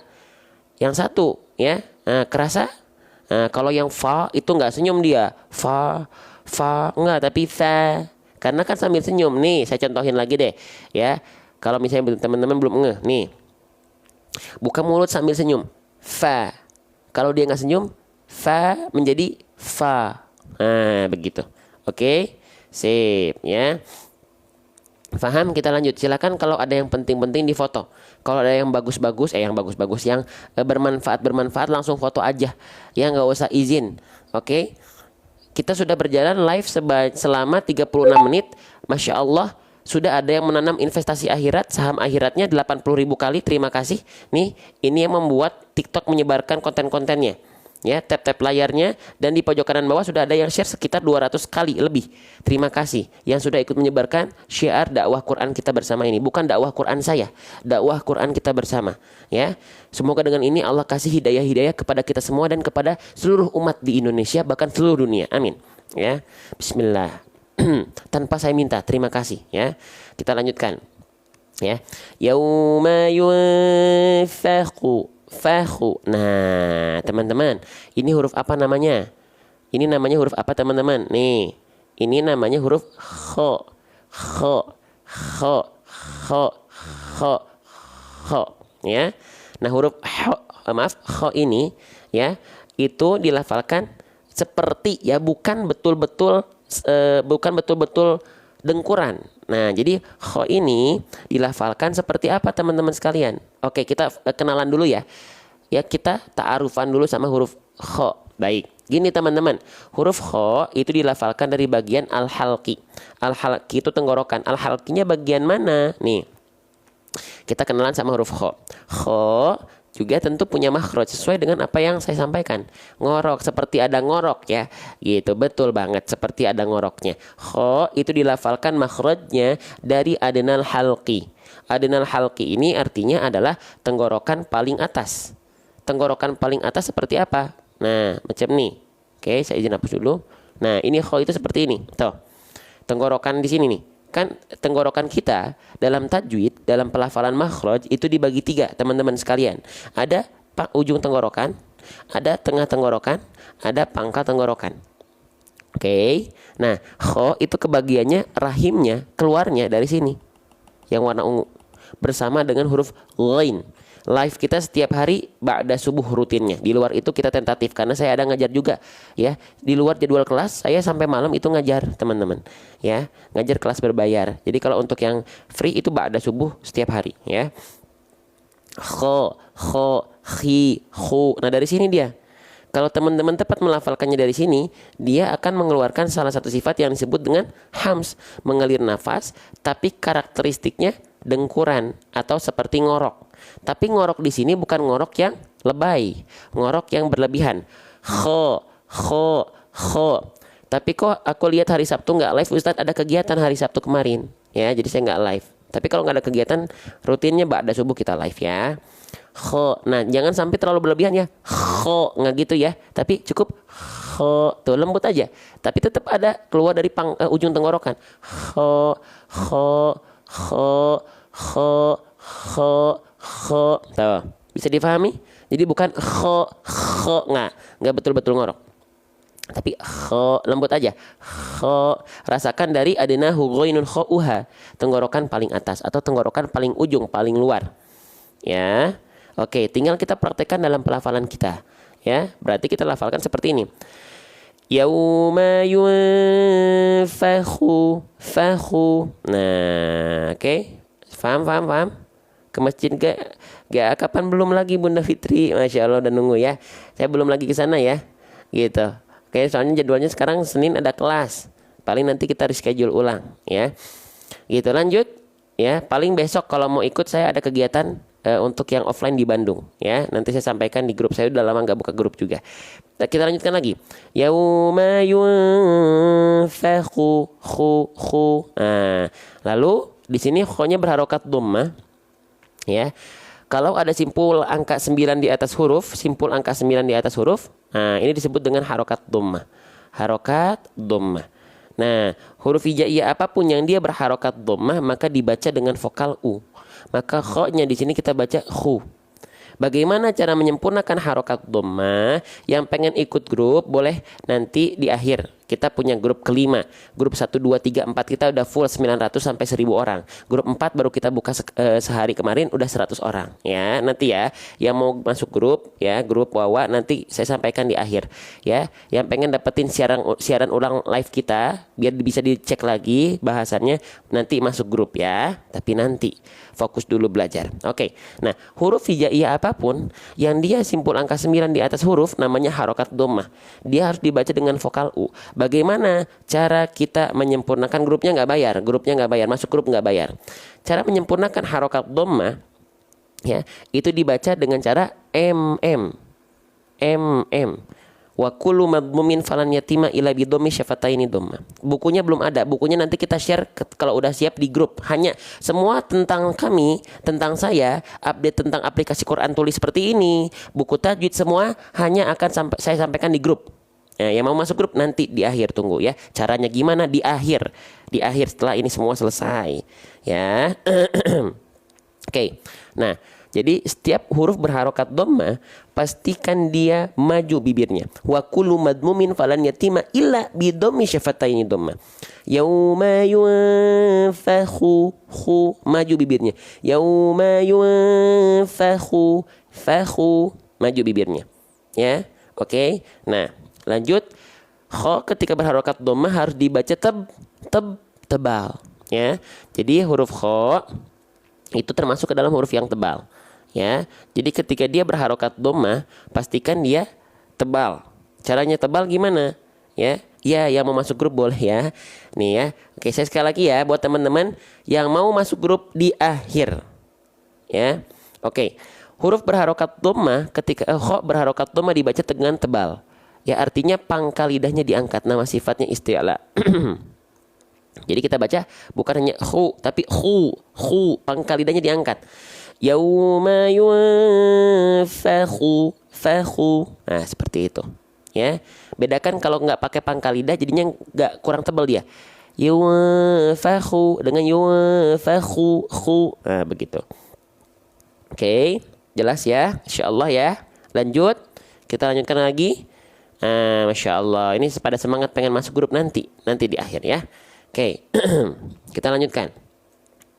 Yang satu, ya. Nah, kerasa? Nah, kalau yang fa itu nggak senyum dia. Fa enggak, tapi fa. Karena kan sambil senyum. Nih, saya contohin lagi deh, ya. Kalau misalnya teman-teman belum ngeh, nih. Buka mulut sambil senyum. Fa. Kalau dia nggak senyum, fa menjadi fa. Nah, begitu. Oke? Sip, ya. Faham? Kita lanjut. Silakan kalau ada yang penting-penting di foto. Kalau ada yang bagus-bagus, yang bermanfaat langsung foto aja. Ya, nggak usah izin. Oke? Kita sudah berjalan live selama 36 menit. Masya Allah, Sudah ada yang menanam investasi akhirat, saham akhiratnya 80.000 kali, terima kasih. Nih, ini yang membuat TikTok menyebarkan konten-kontennya. Ya, tap-tap layarnya dan di pojok kanan bawah sudah ada yang share sekitar 200 kali lebih. Terima kasih yang sudah ikut menyebarkan syiar dakwah Quran kita bersama ini. Bukan dakwah Quran saya, dakwah Quran kita bersama. Ya, semoga dengan ini Allah kasih hidayah-hidayah kepada kita semua dan kepada seluruh umat di Indonesia, bahkan seluruh dunia. Amin. Ya, Bismillah. Tanpa saya minta, terima kasih. Ya, kita lanjutkan. Ya, yauma yunfakhu fakhu. Nah, teman-teman, ini huruf apa namanya? Ini namanya huruf apa, teman-teman? Nih, ini namanya huruf kho. Kho, kho, kho, kho, kho. Ya. Nah, huruf kho ini ya, itu dilafalkan seperti ya, bukan betul-betul dengkuran. Nah, jadi kho ini dilafalkan seperti apa, teman-teman sekalian? Oke, kita kenalan dulu ya. Ya, kita ta'arufan dulu sama huruf kho. Baik, gini teman-teman. Huruf kho itu dilafalkan dari bagian al-halqi. Al-halqi itu tenggorokan. Al-halqinya bagian mana? Nih, kita kenalan sama huruf kho. Kho juga tentu punya makhraj sesuai dengan apa yang saya sampaikan. Ngorok, seperti ada ngorok ya. Gitu, betul banget, seperti ada ngoroknya. Kho itu dilafalkan makhrajnya dari adnal halqi. Adnal halqi ini artinya adalah tenggorokan paling atas. Tenggorokan paling atas seperti apa? Nah, macam nih. Oke, saya izin hapus dulu. Nah, ini kho itu seperti ini. Tuh. Tenggorokan di sini nih. Kan tenggorokan kita dalam tajwid, dalam pelafalan makhraj itu dibagi 3, teman-teman sekalian. Ada ujung tenggorokan, ada tengah tenggorokan, ada pangkal tenggorokan. Oke. Nah, kho itu kebagiannya rahimnya keluarnya dari sini. Yang warna ungu bersama dengan huruf ghain. Live kita setiap hari ba'da subuh rutinnya. Di luar itu kita tentatif karena saya ada ngajar juga ya. Di luar jadwal kelas saya sampai malam itu ngajar, teman-teman. Ya, ngajar kelas berbayar. Jadi kalau untuk yang free itu ba'da subuh setiap hari ya. Kho, khi, khu. Nah, dari sini dia. Kalau teman-teman tepat melafalkannya dari sini, dia akan mengeluarkan salah satu sifat yang disebut dengan hams, mengalir nafas, tapi karakteristiknya dengkuran atau seperti ngorok. Tapi ngorok di sini bukan ngorok yang lebay, ngorok yang berlebihan. Kho. Tapi kok aku lihat hari Sabtu nggak live, Ustadz, ada kegiatan hari Sabtu kemarin. Ya, jadi saya nggak live. Tapi kalau nggak ada kegiatan, rutinnya ba'da subuh kita live ya. Kho. Nah, jangan sampai terlalu berlebihan ya. Kho, nggak gitu ya. Tapi cukup kho, tuh lembut aja. Tapi tetap ada keluar dari ujung tenggorokan. Kho. Tuh, bisa difahami? Jadi bukan kho, nggak betul-betul ngorok. Tapi kho, lembut aja. Kho, rasakan dari adena ghainun khouha, tenggorokan paling atas atau tenggorokan paling ujung, paling luar. Ya. Oke, tinggal kita praktekkan dalam pelafalan kita. Ya, berarti kita lafalkan seperti ini. Yauma yunfakhu fakhu. Nah, oke. Paham. Ke masjid gak kapan belum lagi Bunda Fitri? Masya Allah, udah nunggu ya. Saya belum lagi ke sana ya. Gitu. Oke, soalnya jadwalnya sekarang Senin ada kelas. Paling nanti kita reschedule ulang ya. Gitu, lanjut. Ya, paling besok kalau mau ikut saya ada kegiatan untuk yang offline di Bandung ya. Nanti saya sampaikan di grup, saya udah lama nggak buka grup juga. Nah, kita lanjutkan lagi. Yauma yunfakhu khu. Nah, lalu di sini kho-nya berharokat dhammah ya. Kalau ada simpul angka 9 di atas huruf, nah ini disebut dengan harokat dhammah. Harokat dhammah. Nah, huruf hijaiyah apapun yang dia berharokat dhammah maka dibaca dengan vokal u. Maka kho-nya di sini kita baca khu. Bagaimana cara menyempurnakan harokat dhammah? Yang pengen ikut grup boleh nanti di akhir. Kita punya grup kelima. Grup 1, 2, 3, 4 kita udah full 900 sampai 1000 orang. Grup 4 baru kita buka sehari kemarin udah 100 orang. Ya, nanti ya. Yang mau masuk grup ya, grup Wawa nanti saya sampaikan di akhir. Ya, yang pengen dapetin siaran ulang live kita biar bisa dicek lagi bahasannya nanti masuk grup ya. Tapi nanti fokus dulu belajar. Oke. Nah, huruf hijaiyah apapun yang dia simpul angka 9 di atas huruf namanya harokat dhammah. Dia harus dibaca dengan vokal u. Bagaimana cara kita menyempurnakan grupnya nggak bayar, masuk grup nggak bayar. Cara menyempurnakan harokat dhammah ya, itu dibaca dengan cara MM. Wa kullu madmumin falan yatima ila bidhammi syafataini dhamma. Bukunya belum ada. Bukunya nanti kita share kalau udah siap di grup. Hanya semua tentang kami, tentang saya, update tentang aplikasi Quran tulis seperti ini, buku tajwid semua hanya akan saya sampaikan di grup. Nah, yang mau masuk grup nanti di akhir, tunggu ya. Caranya gimana di akhir? Di akhir setelah ini semua selesai. Ya. Oke. Nah, jadi setiap huruf berharokat dhammah pastikan dia maju bibirnya. Wa kullu madmumin falan yatima illa bi dhammi syafataini dhamma. Yauma yunfakhu maju bibirnya. Yauma yunfakhu maju bibirnya. Ya. Oke. Nah, lanjut. Kha ketika berharokat dhammah harus dibaca tebal, ya. Jadi huruf kha itu termasuk ke dalam huruf yang tebal. Ya, jadi ketika dia berharokat dhammah, pastikan dia tebal. Caranya tebal gimana? Ya, yang mau masuk grup boleh ya. Nih ya, oke saya sekali lagi ya buat teman-teman yang mau masuk grup di akhir. Ya, oke. Huruf berharokat dhammah ketika kha berharokat dhammah dibaca dengan tebal. Ya, artinya pangkal lidahnya diangkat. Nama sifatnya isti'la. Jadi kita baca bukan hanya khu, tapi khu, pangkal lidahnya diangkat. Yauma yunfakhu. Nah, seperti itu. Ya. Bedakan kalau nggak pakai pangkal lidah jadinya nggak, kurang tebal dia. Yunfakhu dengan yunfakhu khu. Nah, begitu. Oke, jelas ya? Insyaallah ya. Lanjut. Kita lanjutkan lagi. Masya Allah. Ini pada semangat pengen masuk grup nanti di akhir ya. Oke. Kita lanjutkan.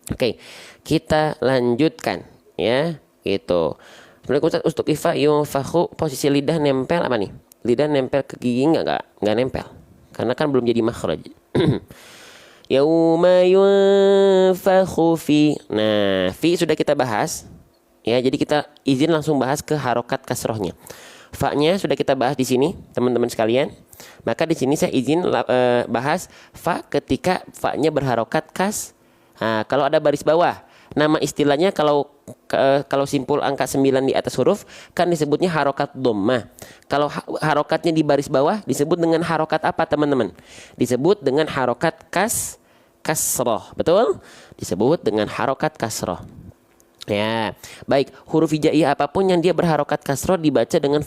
Oke, kita lanjutkan ya, gitu. Sebenarnya untuk ifa yunfakhu posisi lidah nempel apa nih? Lidah nempel ke gigi nggak nempel, karena kan belum jadi makhraj. Yauma yunfakhu fi. Nah, fi sudah kita bahas ya, jadi kita izin langsung bahas ke harokat kasrohnya. Fa-nya sudah kita bahas di sini, teman-teman sekalian. Maka di sini saya izin bahas fa ketika fa-nya berharokat kas. Nah, kalau ada baris bawah, nama istilahnya kalau simpul angka 9 di atas huruf kan disebutnya harokat dhammah. Kalau harokatnya di baris bawah disebut dengan harokat apa, teman-teman? Disebut dengan harokat kasroh. Betul? Disebut dengan harokat kasroh. Ya, baik, huruf hijaiyah apapun yang dia berharokat kasroh dibaca dengan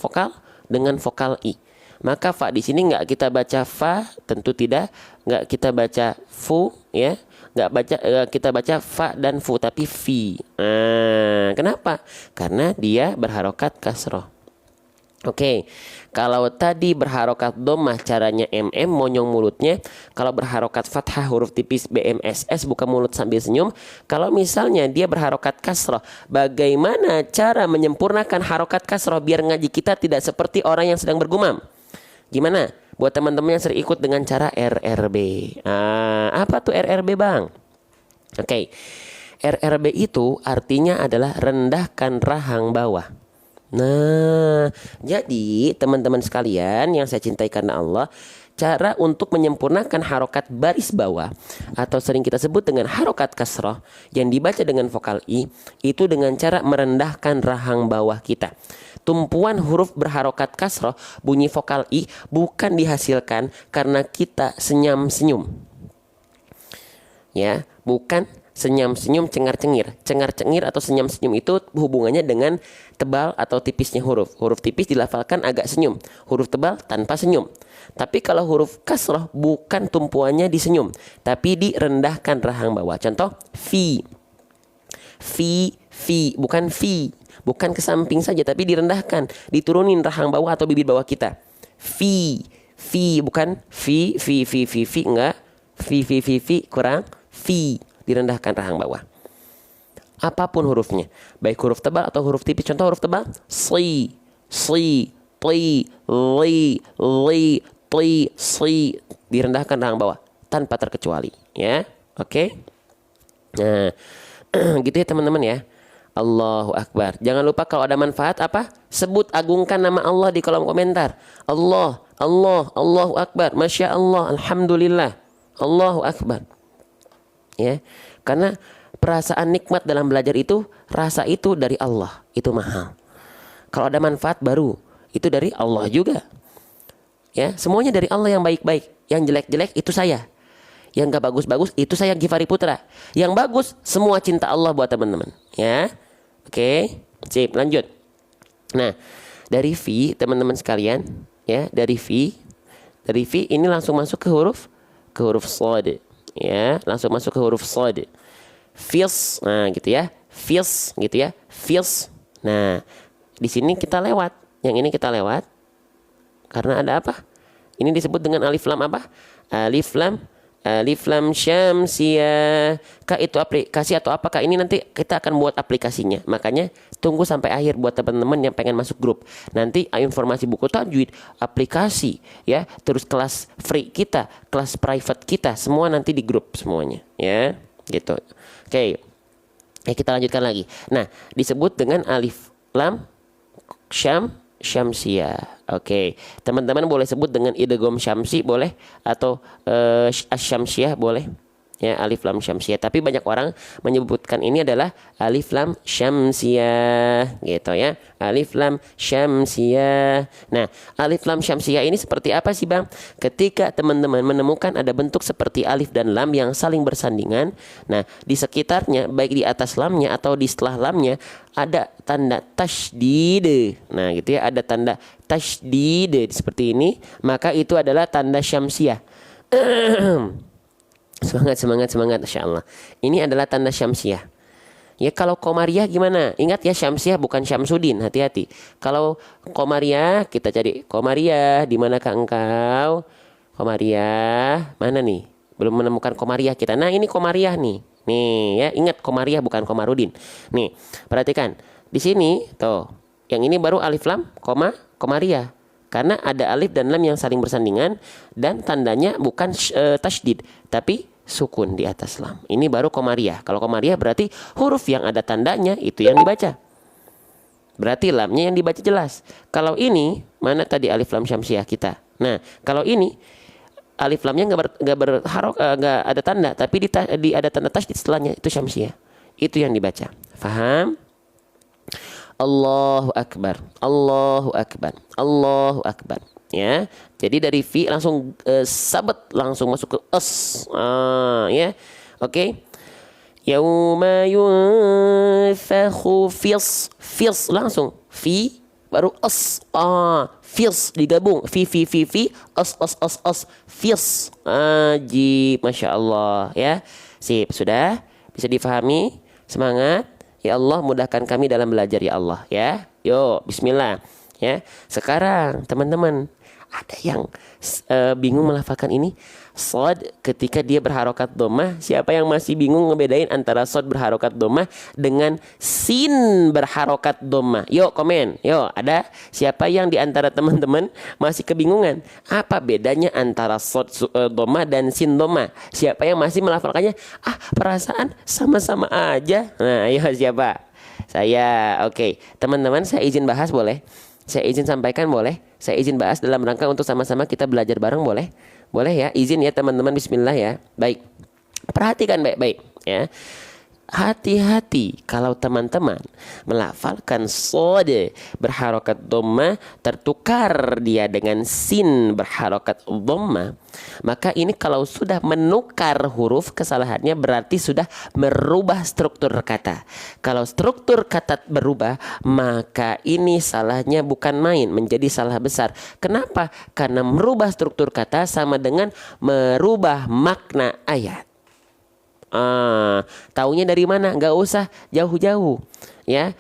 vokal i. Maka fa di sini nggak kita baca fa, tentu tidak. Nggak kita baca fu, ya. Kita baca fa dan fu, tapi fi. Kenapa? Karena dia berharokat kasroh. Oke, kalau tadi berharokat dhammah caranya monyong mulutnya. Kalau berharokat fathah huruf tipis BMSS, buka mulut sambil senyum. Kalau misalnya dia berharokat kasroh, bagaimana cara menyempurnakan harokat kasroh biar ngaji kita tidak seperti orang yang sedang bergumam? Gimana? Buat teman-teman yang sering ikut dengan cara RRB. Apa tuh RRB, Bang? Oke. RRB itu artinya adalah rendahkan rahang bawah. Nah, jadi teman-teman sekalian yang saya cintai karena Allah, cara untuk menyempurnakan harokat baris bawah atau sering kita sebut dengan harokat kasroh yang dibaca dengan vokal i, itu dengan cara merendahkan rahang bawah kita. Tumpuan huruf berharokat kasroh bunyi vokal i bukan dihasilkan karena kita senyum-senyum. Ya, bukan senyum-senyum cengar-cengir. Cengar-cengir atau senyum-senyum itu hubungannya dengan tebal atau tipisnya huruf. Huruf tipis dilafalkan agak senyum, huruf tebal tanpa senyum. Tapi kalau huruf kasroh bukan tumpuannya di senyum, tapi direndahkan rahang bawah. Contoh fi, bukan fi, bukan ke samping saja tapi direndahkan, diturunin rahang bawah atau bibir bawah kita. Fi, bukan fi enggak. Fi kurang. Fi direndahkan rahang bawah. Apapun hurufnya, baik huruf tebal atau huruf tipis. Contoh huruf tebal, si, ti, direndahkan rahang bawah tanpa terkecuali, ya. Oke. Nah, gitu ya teman-teman ya. Allahu Akbar. Jangan lupa kalau ada manfaat apa? Sebut, agungkan nama Allah di kolom komentar. Allah Allah, Allahu Akbar, Masya Allah, Alhamdulillah, Allahu Akbar. Ya, karena perasaan nikmat dalam belajar itu, rasa itu dari Allah, itu mahal. Kalau ada manfaat baru, itu dari Allah juga. Ya, semuanya dari Allah yang baik-baik. Yang jelek-jelek itu saya. Yang gak bagus-bagus itu saya, Givari Putra. Yang bagus semua cinta Allah buat teman-teman. Ya, oke, sip, lanjut. Nah, dari fi teman-teman sekalian, ya, dari fi ini langsung masuk ke huruf shad. Ya, langsung masuk ke huruf shad. Fils, nah gitu ya, fils gitu ya, fils. Nah, di sini kita lewat, yang ini kita lewat karena ada apa? Ini disebut dengan alif lam apa? Alif lam syamsiyah. Kak, itu aplikasi atau apakah? Ini nanti kita akan buat aplikasinya. Makanya tunggu sampai akhir buat teman-teman yang pengen masuk grup. Nanti informasi buku tajwid, aplikasi, ya, terus kelas free kita, kelas private kita, semua nanti di grup semuanya, ya, gitu. Oke. Kita lanjutkan lagi. Nah, disebut dengan alif lam syamsiyah. Oke, teman-teman boleh sebut dengan idgham syamsi boleh, atau asyamsiyah boleh. Ya, alif lam syamsiyah. Tapi banyak orang menyebutkan ini adalah alif lam syamsiyah, gitu ya. Alif lam syamsiyah. Nah, alif lam syamsiyah ini seperti apa sih, Bang? Ketika teman-teman menemukan ada bentuk seperti alif dan lam yang saling bersandingan, nah, di sekitarnya, baik di atas lamnya atau di setelah lamnya, ada tanda tasydid. Nah, gitu ya, ada tanda tasydid seperti ini, maka itu adalah tanda syamsiyah. Semangat, Masya Allah. Ini adalah tanda syamsiyah. Ya, kalau Komariah gimana? Ingat ya, syamsiyah bukan Syamsuddin, hati-hati. Kalau Komariah, kita cari Komariah, di manakah engkau? Komariah, mana nih? Belum menemukan Komariah kita. Nah, ini Komariah nih. Nih ya, ingat Komariah bukan Komarudin. Nih, perhatikan. Di sini, tuh. Yang ini baru alif lam, Komariah. Karena ada alif dan lam yang saling bersandingan dan tandanya bukan tasydid, tapi sukun di atas lam. Ini baru Komariah. Kalau Komariah berarti huruf yang ada tandanya itu yang dibaca. Berarti lamnya yang dibaca jelas. Kalau ini, mana tadi alif lam syamsiyah kita? Nah, kalau ini alif lamnya nggak ada tanda, tapi ada tanda tasydid setelahnya, itu syamsiyah. Itu yang dibaca. Faham? Allahu Akbar, Allahu Akbar, Allahu Akbar. Ya, jadi dari fi langsung sabat, langsung masuk ke as. Ya, oke. Yauma yunfakhu fis langsung fi baru as. Fis digabung, fi as fis. Ajib, Masya Allah, ya. Sip, sudah bisa difahami. Semangat. Ya Allah, mudahkan kami dalam belajar ya Allah, ya. Yo, bismillah. Ya. Sekarang teman-teman, ada yang bingung melafalkan ini shad ketika dia berharokat dhammah. Siapa yang masih bingung ngebedain antara shad berharokat dhammah dengan sin berharokat dhammah? Yuk komen. Yuk, ada siapa yang di antara teman-teman masih kebingungan apa bedanya antara shad dhammah dan sin dhammah? Siapa yang masih melafalkannya? Perasaan sama-sama aja. Nah, ayo siapa? Saya. Oke. Teman-teman, saya izin bahas boleh? Saya izin sampaikan boleh? Saya izin bahas dalam rangka untuk sama-sama kita belajar bareng boleh? Boleh ya? Izin ya teman-teman, bismillah ya. Baik. Perhatikan baik-baik ya. Hati-hati kalau teman-teman melafalkan shad berharokat dhammah tertukar dia dengan sin berharokat dhammah, maka ini kalau sudah menukar huruf, kesalahannya berarti sudah merubah struktur kata. Kalau struktur kata berubah, maka ini salahnya bukan main, menjadi salah besar. Kenapa? Karena merubah struktur kata sama dengan merubah makna ayat. Taunya dari mana? Nggak usah jauh-jauh, ya.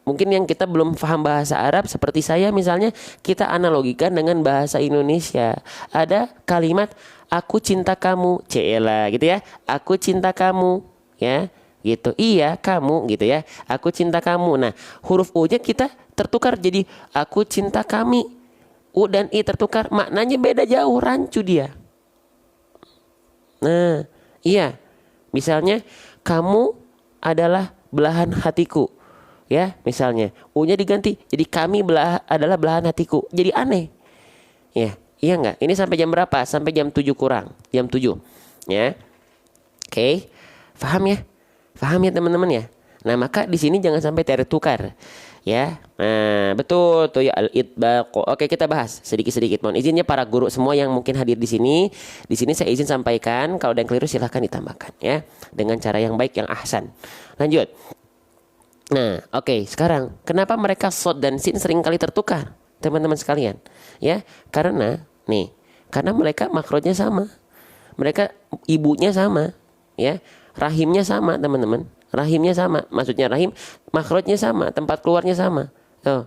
Mungkin yang kita belum paham bahasa Arab seperti saya misalnya, kita analogikan dengan bahasa Indonesia. Ada kalimat aku cinta kamu, cela gitu ya. Aku cinta kamu, ya, gitu. Iya, kamu gitu ya. Aku cinta kamu. Nah, huruf U-nya kita tertukar jadi aku cinta kami. U dan I tertukar, maknanya beda jauh, rancu dia. Nah, iya. Misalnya kamu adalah belahan hatiku, ya, misalnya U-nya diganti jadi kami adalah belahan hatiku, jadi aneh, Ya, iya nggak? Ini sampai jam berapa? Sampai jam 7 kurang. Jam 7. Ya. Oke. Paham ya? Paham ya teman-teman ya? Nah, maka di sini jangan sampai tertukar. Ya. Nah, betul tuh ya al-itbaq. Oke, kita bahas sedikit-sedikit. Mohon izinnya para guru semua yang mungkin hadir di sini. Di sini saya izin sampaikan, kalau ada yang keliru silahkan ditambahkan ya, dengan cara yang baik, yang ahsan. Lanjut. Nah, oke, sekarang kenapa mereka shod dan sin sering kali tertukar, teman-teman sekalian? Ya, karena mereka makrotnya sama. Mereka ibunya sama, ya. Rahimnya sama, teman-teman. Rahimnya sama. Maksudnya rahim, makrotnya sama, tempat keluarnya sama. Tuh.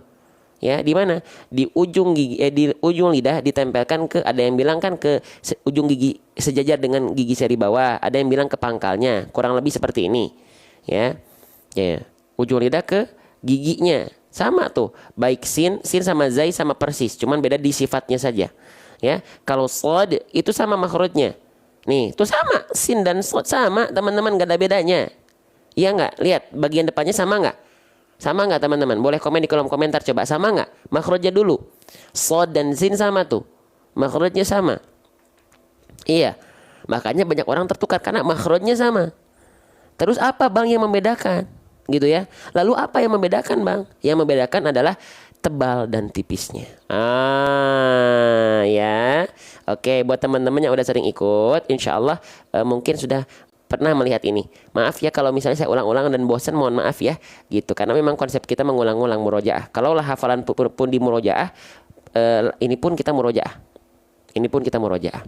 Ya, di mana? Di ujung gigi di ujung lidah ditempelkan ke, ada yang bilang kan ke ujung gigi sejajar dengan gigi seri bawah, ada yang bilang ke pangkalnya. Kurang lebih seperti ini. Ya. Ya. Ujung lidah ke giginya sama tuh, baik sin sama zai sama persis, cuman beda di sifatnya saja ya. Kalau shod itu sama makhrajnya, nih itu sama, sin dan shod sama teman-teman, gak ada bedanya. Iya nggak? Lihat bagian depannya sama nggak? Sama nggak teman-teman? Boleh komen di kolom komentar, coba sama nggak? Makhrajnya dulu, shod dan sin sama tuh, makhrajnya sama. Iya, makanya banyak orang tertukar karena makhrajnya sama. Terus apa bang yang membedakan? Gitu ya. Lalu apa yang membedakan bang? Yang membedakan adalah tebal dan tipisnya. Ya. Oke, buat teman-teman yang udah sering ikut, insya Allah mungkin sudah pernah melihat ini. Maaf ya kalau misalnya saya ulang-ulang dan bosan, mohon maaf ya. Gitu, karena memang konsep kita mengulang-ulang murojaah. Kalau lah hafalan pun di murojaah, ini pun kita murojaah. Ini pun kita murojaah.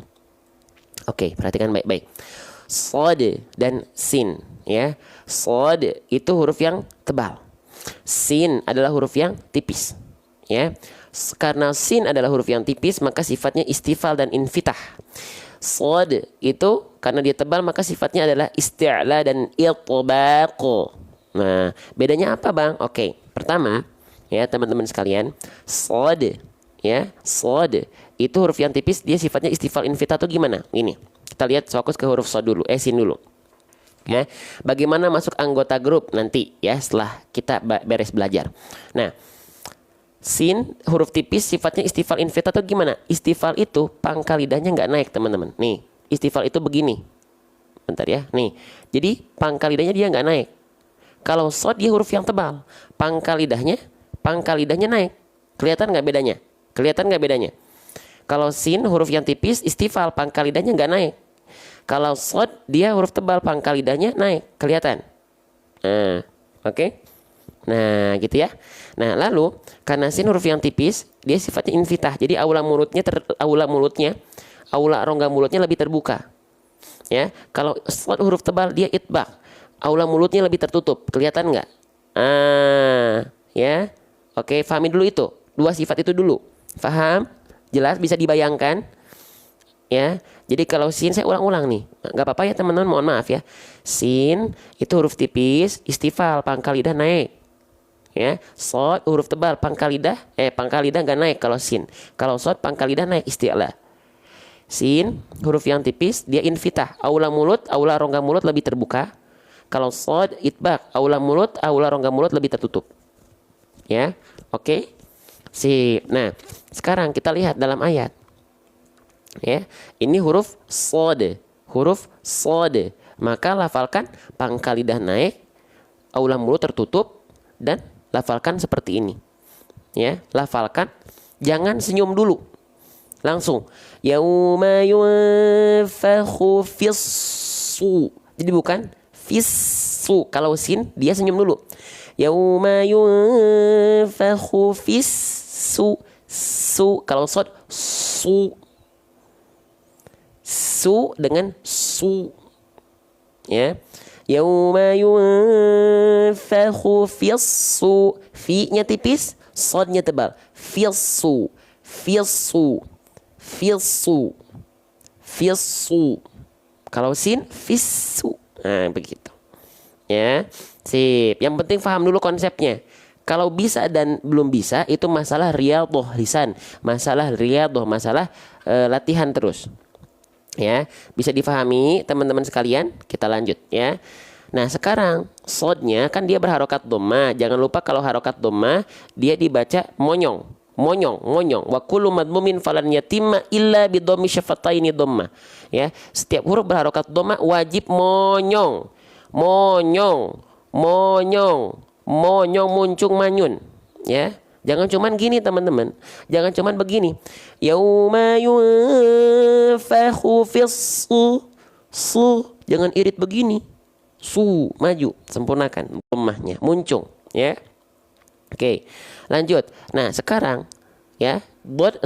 Oke, perhatikan baik-baik. Shod dan sin ya. Shod itu huruf yang tebal. Sin adalah huruf yang tipis ya. Karena sin adalah huruf yang tipis, maka sifatnya istifal dan infitah. Shod itu karena dia tebal, maka sifatnya adalah isti'la dan itbaq. Nah, bedanya apa bang? Oke, pertama ya teman-teman sekalian, shod ya, shod itu huruf yang tipis, dia sifatnya istifal infitah tuh gimana? Ini kita lihat, fokus ke huruf shod dulu, sin dulu. Ya, bagaimana masuk anggota grup nanti ya setelah kita beres belajar. Nah, sin huruf tipis sifatnya istifal infitah tuh gimana? Istifal itu pangkal lidahnya nggak naik teman-teman. Nih, istifal itu begini. Bentar ya, nih. Jadi pangkal lidahnya dia nggak naik. Kalau shod dia huruf yang tebal, pangkal lidahnya naik. Kelihatan nggak bedanya? Kelihatan nggak bedanya? Kalau sin huruf yang tipis istifal, pangkal lidahnya nggak naik. Kalau shod dia huruf tebal, pangkal lidahnya naik, kelihatan. Nah, oke. Nah, gitu ya. Nah, lalu karena sin huruf yang tipis, dia sifatnya infitah. Jadi aula rongga mulutnya lebih terbuka. Ya, kalau shod huruf tebal dia itbaq. Aula mulutnya lebih tertutup, kelihatan nggak? Ya. Oke, pahami dulu itu. Dua sifat itu dulu. Paham? Jelas, bisa dibayangkan? Ya, jadi kalau sin, saya ulang-ulang nih, nggak apa-apa ya teman-teman, mohon maaf ya. Sin itu huruf tipis, istifal, pangkal lidah naik. Ya, shod huruf tebal, pangkal lidah nggak naik kalau sin. Kalau shod pangkal lidah naik, isti'la. Sin huruf yang tipis, dia infitah, aula rongga mulut lebih terbuka. Kalau shod itbaq, aula rongga mulut lebih tertutup. Ya, oke. Sip. Nah, sekarang kita lihat dalam ayat. Ya, ini huruf shod, maka lafalkan pangkal lidah naik, aula mulut tertutup, dan lafalkan seperti ini. Ya, lafalkan, jangan senyum dulu, langsung yauma yunfakhu fissu. Jadi bukan fissu. Kalau sin dia senyum dulu. Yauma yunfakhu fissu. Kalau shod su. Su dengan su. Ya. Yauma yunfakhu fissu. Fi-nya tipis, sodnya tebal. Fissu. Kalau sin fissu. Nah, begitu. Ya. Sip. Yang penting paham dulu konsepnya. Kalau bisa dan belum bisa itu masalah riyadhah lisan, masalah latihan terus. Ya, bisa difahami teman-teman sekalian. Kita lanjut ya. Nah, sekarang sodnya kan dia berharokat dhamma. Jangan lupa kalau harokat dhamma dia dibaca monyong, monyong. Wa kullu madmumin falan yatimma illa bi dhammi syafataini dhamma. Ya, setiap huruf berharokat dhamma wajib monyong. Monyong muncung manyun. Ya. Jangan cuman gini teman-teman. Jangan cuman begini. Yauma yunfakhu fis-su. Jangan irit begini. Su, maju, sempurnakan dhammahnya, muncung, ya. Oke, lanjut. Nah, sekarang ya,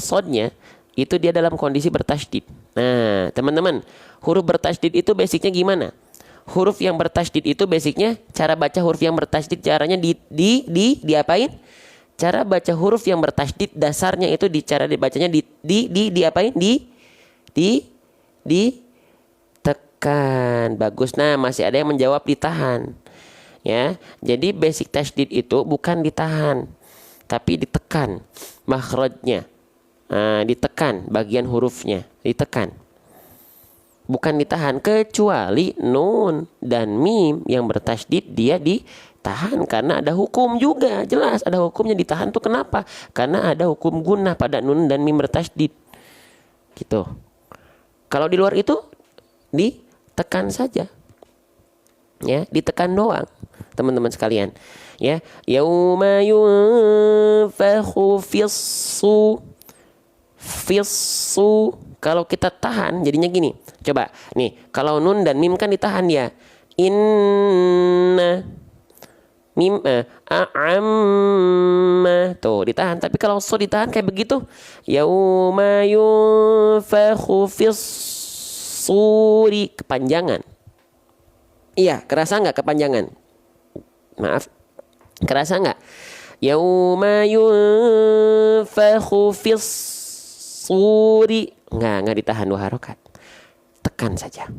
sodnya itu dia dalam kondisi bertasydid. Nah, teman-teman, huruf bertasydid itu basicnya gimana? Huruf yang bertasydid itu basicnya cara baca huruf yang bertasydid caranya diapain? Cara baca huruf yang bertasydid dasarnya itu cara dibacanya diapain? Ditekan. Bagus. Nah, masih ada yang menjawab ditahan. Ya. Jadi basic tasydid itu bukan ditahan, tapi ditekan makhrajnya. Nah, ditekan bagian hurufnya, ditekan. Bukan ditahan, kecuali nun dan mim yang bertasydid dia ditahan karena ada hukum juga. Jelas ada hukumnya ditahan tuh kenapa? Karena ada hukum gunnah pada nun dan mim bertasydid. Gitu. Kalau di luar itu ditekan saja. Ya, ditekan doang, teman-teman sekalian. Ya, yauma yunfakhu fis-su. Kalau kita tahan jadinya gini. Coba nih, kalau nun dan mim kan ditahan ya. Inna mim a'amma tuh ditahan. Tapi kalau so ditahan kayak begitu. Yauma yunfakhu fis-suri, kepanjangan. Iya, kerasa nggak kepanjangan? Maaf, kerasa nggak? Yauma yunfakhu fis-suri, nggak ditahan 2 harokat, tekan saja,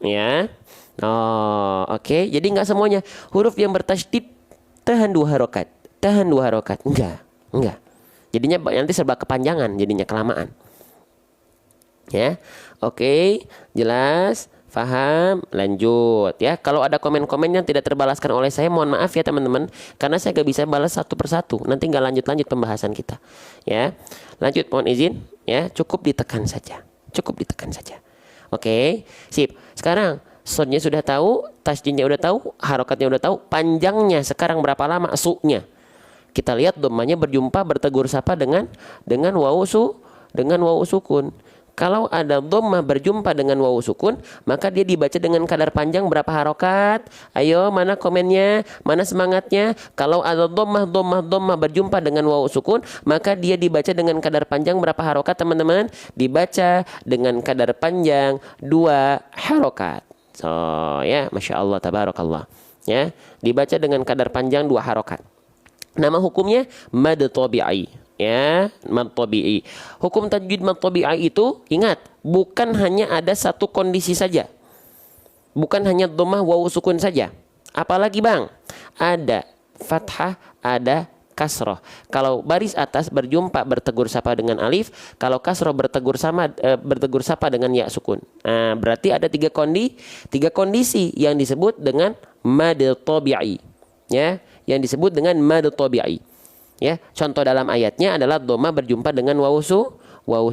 ya. Oh, oke. Jadi nggak semuanya huruf yang bertasydid tahan 2 harokat, enggak. Jadinya nanti serba kepanjangan, jadinya kelamaan. Ya, oke, jelas. Paham? Lanjut ya. Kalau ada komen-komen yang tidak terbalaskan oleh saya, mohon maaf ya teman-teman, karena saya gak bisa balas satu persatu. Nanti gak lanjut pembahasan kita. Ya, lanjut. Mohon izin. Ya, cukup ditekan saja. Oke, sip. Sekarang sodnya sudah tahu, tasydidnya udah tahu, harokatnya udah tahu, panjangnya sekarang berapa lama su-nya. Kita lihat dhammahnya bertegur sapa dengan wawu sukun. Kalau ada dhammah berjumpa dengan wawu sukun, maka dia dibaca dengan kadar panjang berapa harokat? Ayo, mana komennya? Mana semangatnya? Kalau ada dhammah berjumpa dengan wawu sukun, maka dia dibaca dengan kadar panjang berapa harokat, teman-teman? Dibaca dengan kadar panjang 2 harokat. So, ya, Masya Allah, tabarakallah. Ya, dibaca dengan kadar panjang 2 harokat. Nama hukumnya mad tabi'i. Ya, mad tabi'i. Hukum tajwid mad tabi'i itu, ingat, bukan hanya ada satu kondisi saja. Bukan hanya dhammah wawu sukun saja. Apalagi Bang? Ada fathah, ada kasroh. Kalau baris atas bertegur sapa dengan alif, kalau kasroh bertegur sapa dengan ya sukun. Nah, berarti ada 3 kondisi yang disebut dengan mad tabi'i. Ya, yang disebut dengan mad tabi'i. Ya, contoh dalam ayatnya adalah dhammah berjumpa dengan wawu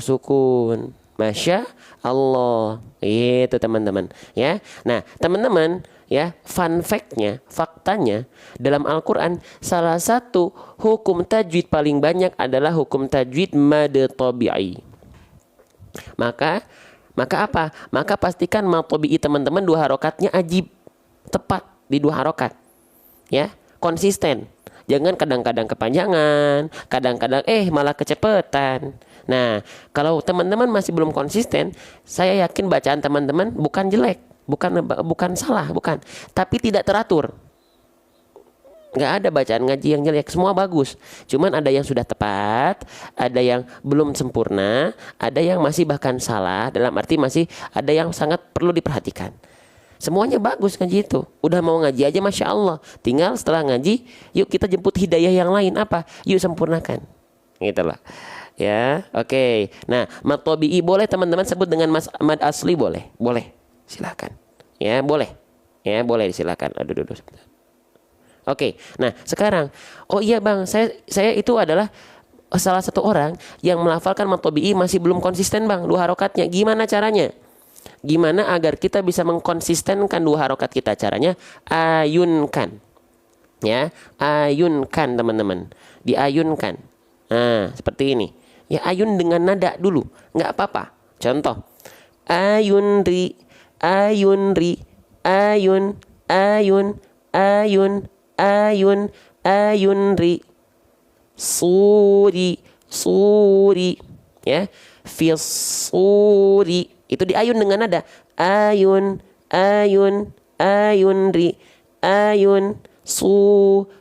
sukun. Masya Allah. Itu teman-teman. Ya. Nah, teman-teman, ya, faktanya dalam Al-Qur'an salah satu hukum tajwid paling banyak adalah hukum tajwid mad tabi'i. Maka apa? Maka pastikan mad tabi'i teman-teman 2 harokatnya ajib, tepat di 2 harokat. Ya, konsisten. Jangan kadang-kadang kepanjangan, kadang-kadang malah kecepatan. Nah, kalau teman-teman masih belum konsisten, saya yakin bacaan teman-teman bukan jelek, bukan salah, bukan, tapi tidak teratur. Nggak ada bacaan ngaji yang jelek, semua bagus. Cuman ada yang sudah tepat, ada yang belum sempurna, ada yang masih bahkan salah, dalam arti masih ada yang sangat perlu diperhatikan. Semuanya bagus ngaji itu. Udah mau ngaji aja Masya Allah. Tinggal setelah ngaji, yuk kita jemput hidayah yang lain. Apa? Yuk sempurnakan. Gitulah. Ya, oke. Nah, mad tabi'i boleh teman-teman sebut dengan mad asli boleh. Boleh. Silakan. Ya, boleh. Ya, boleh silakan. Aduh. Oke. Nah, sekarang, oh iya Bang, saya itu adalah salah satu orang yang melafalkan mad tabi'i masih belum konsisten bang 2 harokatnya. Gimana caranya? Gimana agar kita bisa mengkonsistenkan 2 harokat kita? Caranya ayunkan, ya, ayunkan teman-teman, diayunkan. Nah, seperti ini. Ya, ayun dengan nada dulu, nggak apa-apa. Contoh, ayunri, ayunri, ayun, ayun, ayun, ayun, ayunri, suri, suri, ya, fis suri. Itu diayun dengan nada. Ayun, ayun, ayunri, ayun,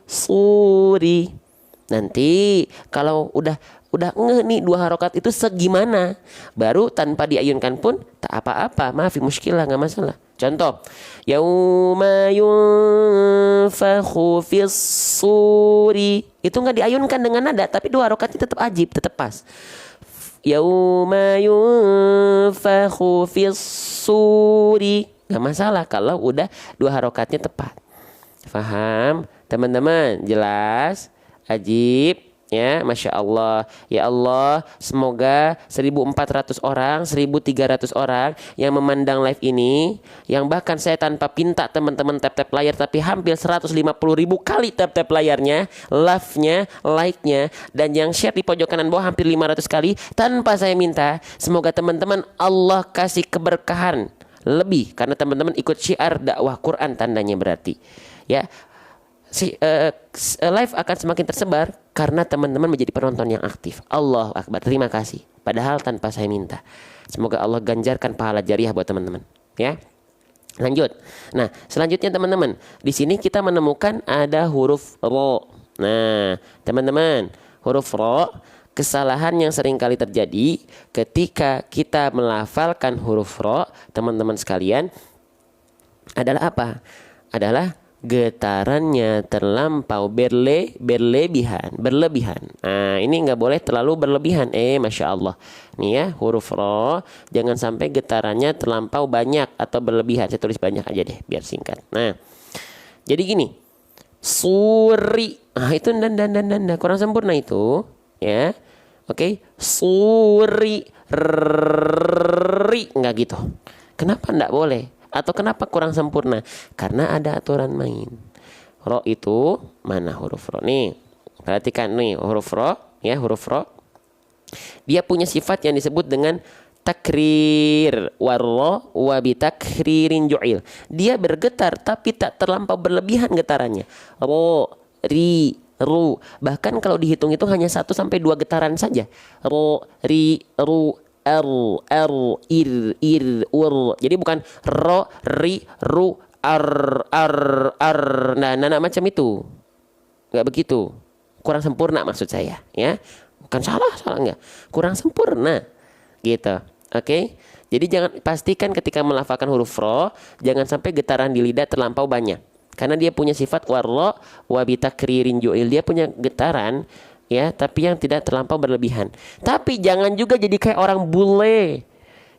suri. Nanti kalau udah ngeh nih 2 harokat itu segimana, baru tanpa diayunkan pun tak apa-apa, maafi muskilah, nggak masalah. Contoh, yauma yunfakhu fis suri, itu nggak diayunkan dengan nada, tapi 2 harokatnya tetap ajib, tetap pas. Yauma yunfakhu fis suri, nggak masalah kalau udah 2 harokatnya tepat. Faham teman-teman? Jelas? Ajib, ya, Masya Allah. Ya Allah, semoga 1.400 orang, 1.300 orang yang memandang live ini, yang bahkan saya tanpa pinta teman-teman tap-tap layar, tapi hampir 150.000 kali tap-tap layarnya, love-nya, like-nya, dan yang share di pojok kanan bawah hampir 500 kali tanpa saya minta. Semoga teman-teman Allah kasih keberkahan lebih, karena teman-teman ikut syiar dakwah Quran, tandanya berarti, ya. Live akan semakin tersebar karena teman-teman menjadi penonton yang aktif. Allahu Akbar, terima kasih. Padahal tanpa saya minta. Semoga Allah ganjarkan pahala jariah buat teman-teman, ya. Lanjut. Nah, selanjutnya teman-teman, di sini kita menemukan ada huruf ro. Nah, teman-teman, huruf ro, kesalahan yang sering kali terjadi ketika kita melafalkan huruf ro, teman-teman sekalian, adalah apa? Adalah getarannya terlampau berlebihan. Nah, ini nggak boleh terlalu berlebihan. Masya Allah. Nih ya, huruf ro, jangan sampai getarannya terlampau banyak atau berlebihan. Saya tulis banyak aja deh, biar singkat. Nah, jadi gini, suri. Ah, itu dan kurang sempurna itu, ya. Oke, suri, ri, nggak gitu. Kenapa nggak boleh? Atau kenapa kurang sempurna? Karena ada aturan main. Ro itu mana huruf ro? Nih, perhatikan nih huruf ro, ya, huruf ro. Dia punya sifat yang disebut dengan takrir. Warro wa bitakririn ju'il. Dia bergetar tapi tak terlampau berlebihan getarannya. Ro, ri, ru. Bahkan kalau dihitung-hitung hanya 1 sampai 2 getaran saja. Ro, ri, ru, r, ir, ur. Jadi bukan ro, ri, ru, ar. Nah, macam itu. Nggak begitu. Kurang sempurna maksud saya, ya. Bukan salah enggak. Kurang sempurna. Gitu. Oke? Jadi jangan, pastikan ketika melafalkan huruf ro, jangan sampai getaran di lidah terlampau banyak. Karena dia punya sifat warro wa bitakririn ju'il. Dia punya getaran, ya, tapi yang tidak terlampau berlebihan. Tapi jangan juga jadi kayak orang bule,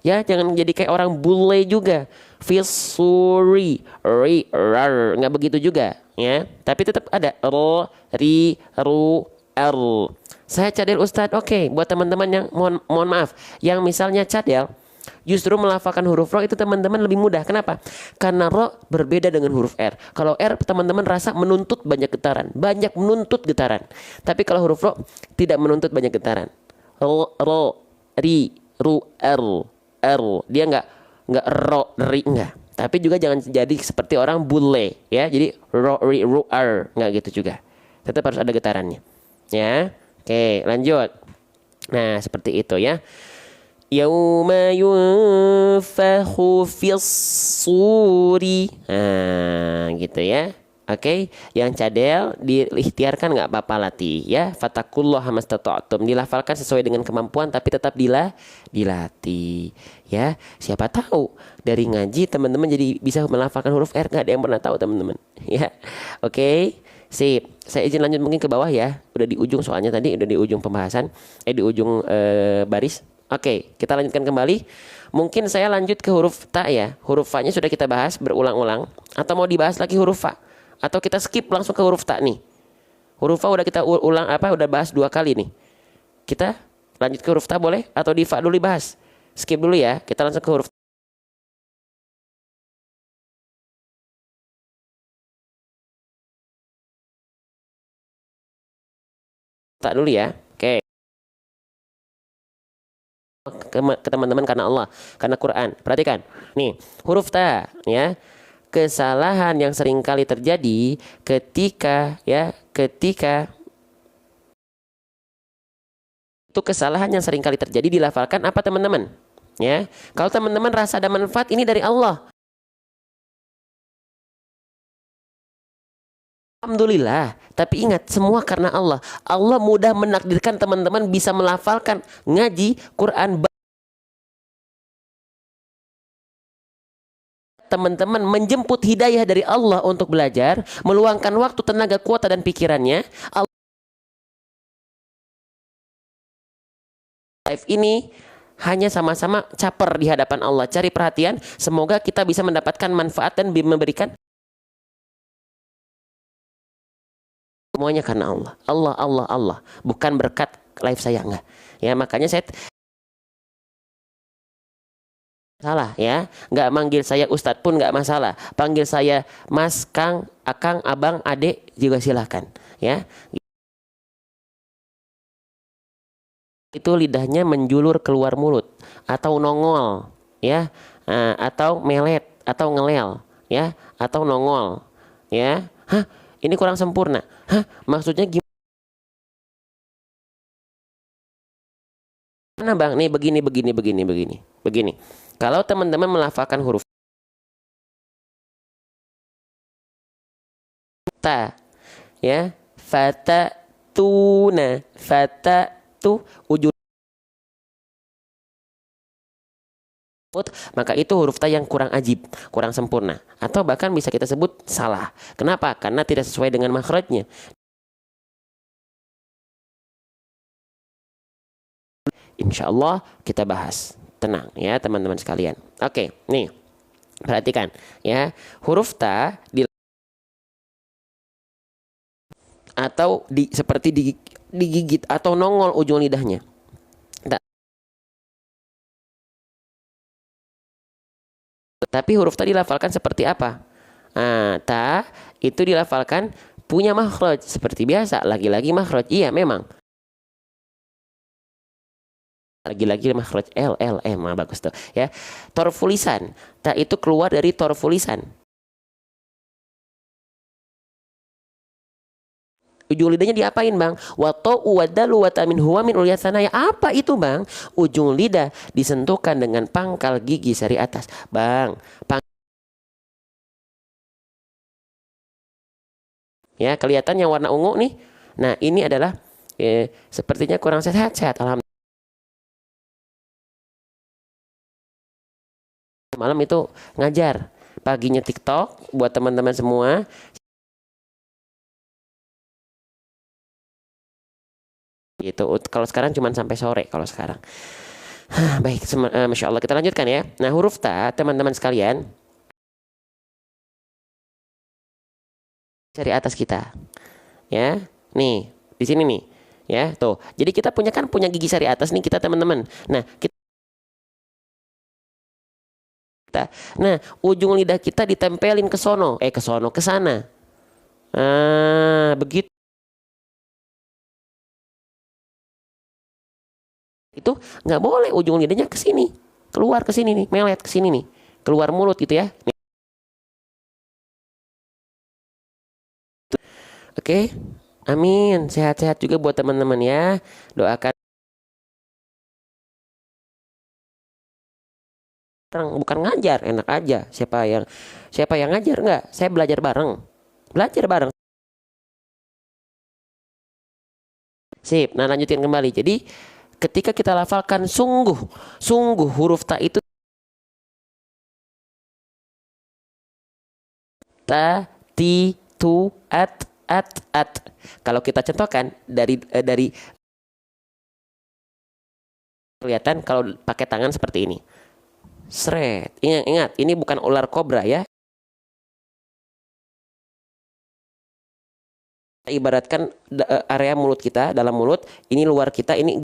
ya, jangan jadi kayak orang bule juga. Fisuri, ri, rar, nggak begitu juga, ya. Tapi tetap ada ro, ri, ru, r. Saya cadel Ustadz, oke. Buat teman-teman yang mohon maaf, yang misalnya cadel, justru melafalkan huruf ro itu teman-teman lebih mudah. Kenapa? Karena ro berbeda dengan huruf R. Kalau R teman-teman rasa menuntut banyak getaran, Tapi kalau huruf ro tidak menuntut banyak getaran. Ro, ri, ru, r. Dia nggak ro, ri, enggak. Tapi juga jangan jadi seperti orang bule, ya. Jadi ro, ri, ru, r, nggak gitu juga. Tetap harus ada getarannya, ya. Oke, lanjut. Nah, seperti itu, ya. Yauma yunfakhu fis suri. Nah, gitu ya. Oke, yang cadel diikhtiarkan nggak apa-apa latih, ya. Fatakullaha mastata'tum, dilafalkan sesuai dengan kemampuan tapi tetap dilatih, ya. Siapa tahu dari ngaji teman-teman jadi bisa melafalkan huruf R, nggak ada yang pernah tahu teman-teman, ya. Oke. Sip, saya izin lanjut mungkin ke bawah ya. Udah di ujung soalnya tadi, udah di ujung pembahasan, di ujung baris. Oke, kita lanjutkan kembali. Mungkin saya lanjut ke huruf ta ya. Huruf fa-nya sudah kita bahas berulang-ulang. Atau mau dibahas lagi huruf fa? Atau kita skip langsung ke huruf ta nih? Huruf fa udah kita udah bahas 2 kali nih. Kita lanjut ke huruf ta boleh? Atau di fa dulu dibahas? Skip dulu ya, kita langsung ke huruf ta dulu ya. Oke. Ke teman-teman karena Allah, karena Quran. Perhatikan. Nih, huruf ta ya. Kesalahan yang sering kali terjadi ketika itu kesalahan yang sering kali terjadi dilafalkan apa teman-teman? Ya. Kalau teman-teman rasa ada manfaat ini dari Allah. Alhamdulillah, tapi ingat semua karena Allah. Allah mudah menakdirkan teman-teman bisa melafalkan ngaji Quran. Teman-teman menjemput hidayah dari Allah untuk belajar, meluangkan waktu, tenaga, kuota dan pikirannya. Live ini hanya sama-sama caper di hadapan Allah, cari perhatian. Semoga kita bisa mendapatkan manfaat dan memberikan semuanya karena Allah. Allah, Allah, Allah. Bukan berkat live saya, enggak. Ya, makanya saya salah ya, nggak manggil saya Ustadz pun nggak masalah, panggil saya Mas, Kang, Akang, Abang, Adek juga silahkan ya. Itu lidahnya menjulur keluar mulut atau nongol ya, atau melet atau ngelel ya, atau nongol ya. Hah, ini kurang sempurna. Hah, maksudnya gimana bang? Nih begini. Kalau teman-teman melafalkan huruf ta ya, fata tuna, fata tu ujung, maka itu huruf ta yang kurang ajib, kurang sempurna, atau bahkan bisa kita sebut salah. Kenapa? Karena tidak sesuai dengan makhrajnya. Insya Allah kita bahas. Tenang ya teman-teman sekalian. Oke, nih perhatikan ya, huruf ta atau seperti digigit atau nongol ujung lidahnya. Tapi huruf ta dilafalkan seperti apa? Nah, ta itu dilafalkan punya makhraj seperti biasa. Lagi-lagi makhraj. Iya, memang. Lagi-lagi makhraj L, L, M. Nah, bagus tuh. Ya. Torfulisan. Ta itu keluar dari torfulisan. Ujung lidahnya diapain bang? Wato uwadalu watamin huwa min uliyasanaya. Apa itu bang? Ujung lidah disentuhkan dengan pangkal gigi seri atas. Bang, ya kelihatan yang warna ungu nih. Nah ini adalah sepertinya kurang sehat-sehat. Alhamdulillah. Malam itu ngajar, paginya TikTok buat teman-teman semua. Gitu. Kalau sekarang cuma sampai sore kalau sekarang. Baik, Masya Allah kita lanjutkan ya. Nah huruf ta teman-teman sekalian dari atas kita ya. Nih di sini nih ya tuh. Jadi kita punya gigi sari atas nih kita teman-teman. Nah nah ujung lidah kita ditempelin ke sana. Begitu. Itu nggak boleh ujung lidahnya ke sini, keluar ke sini nih, melet ke sini nih, keluar mulut gitu ya. Oke, amin. Sehat-sehat juga buat teman-teman ya. Doakan bukan ngajar, enak aja. Siapa yang ngajar nggak? Saya belajar bareng, belajar bareng. Sip. Nah lanjutin kembali. Jadi ketika kita lafalkan sungguh, sungguh huruf ta itu ta, ti, tu, at. Kalau kita contohkan dari kelihatan kalau pakai tangan seperti ini. Sret. Ingat, ini bukan ular kobra ya. Ibaratkan area mulut kita, dalam mulut, ini luar kita, ini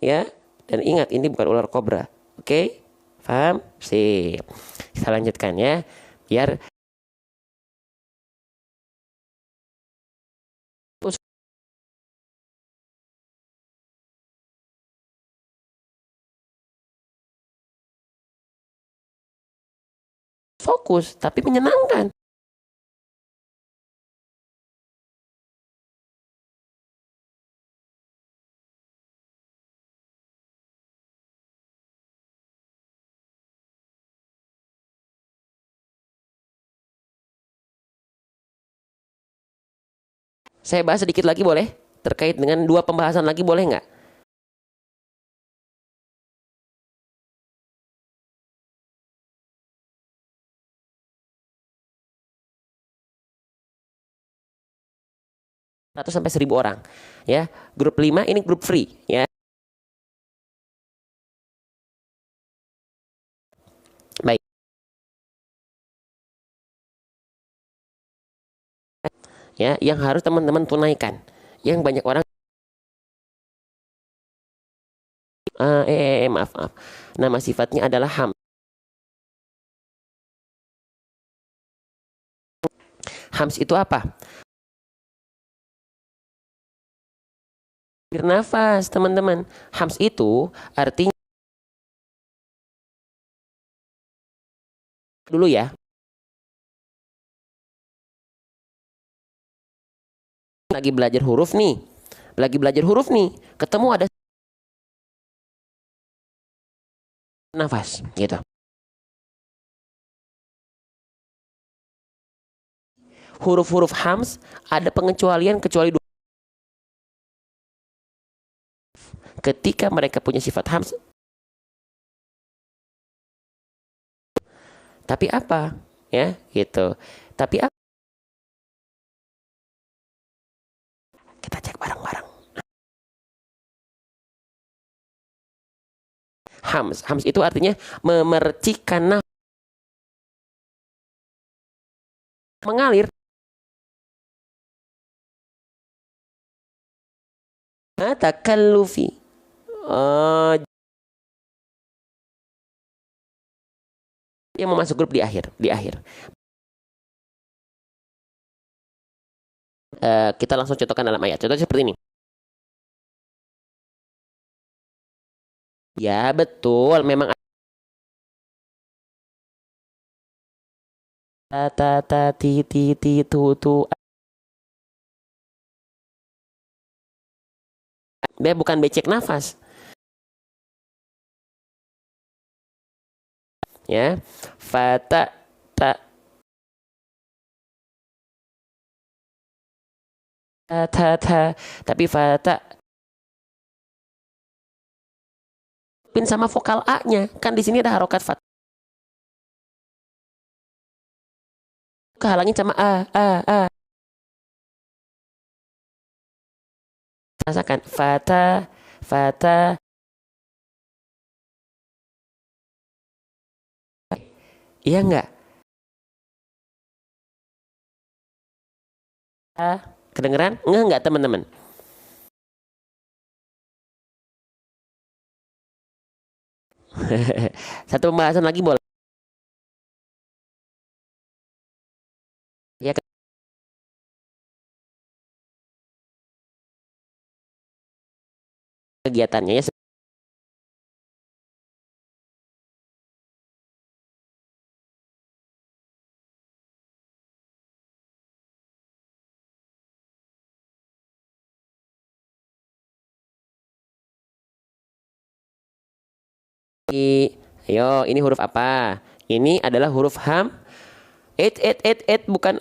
ya. Dan ingat ini bukan ular kobra. Oke? Paham? Sip. Kita lanjutkan ya. Biar fokus tapi menyenangkan. Saya bahas sedikit lagi boleh? Terkait dengan dua pembahasan lagi boleh nggak? Satu sampai 1000 orang ya. Grup 5 ini grup free ya. Baik. Ya, yang harus teman-teman tunaikan. Yang banyak orang maaf. Nama sifatnya adalah ham. Hams itu apa? Bernafas, teman-teman. Hams itu artinya dulu ya. Lagi belajar huruf nih. Ketemu ada nafas gitu. Huruf-huruf hams ada pengecualian kecuali dua. Ketika mereka punya sifat hams. Tapi apa? Ya, gitu. Tapi apa? Kita cek bareng-bareng. Hams itu artinya memercikan nafas, mengalir. Takallufi. Yang mau masuk grup di akhir. Kita langsung contohkan dalam ayat. Contohnya seperti ini. Ya betul, memang ti tu. Bukan becek nafas. Ya. Fata ta tapi fata pin sama vokal A-nya. Kan di sini ada harokat fat. Kehalangin sama a. Rasakan fata. Iya enggak? Kedengeran? Enggak teman-teman? Satu pembahasan lagi boleh. Ya kegiatannya ya. Ayo, ini huruf apa? Ini adalah huruf ham. Bukan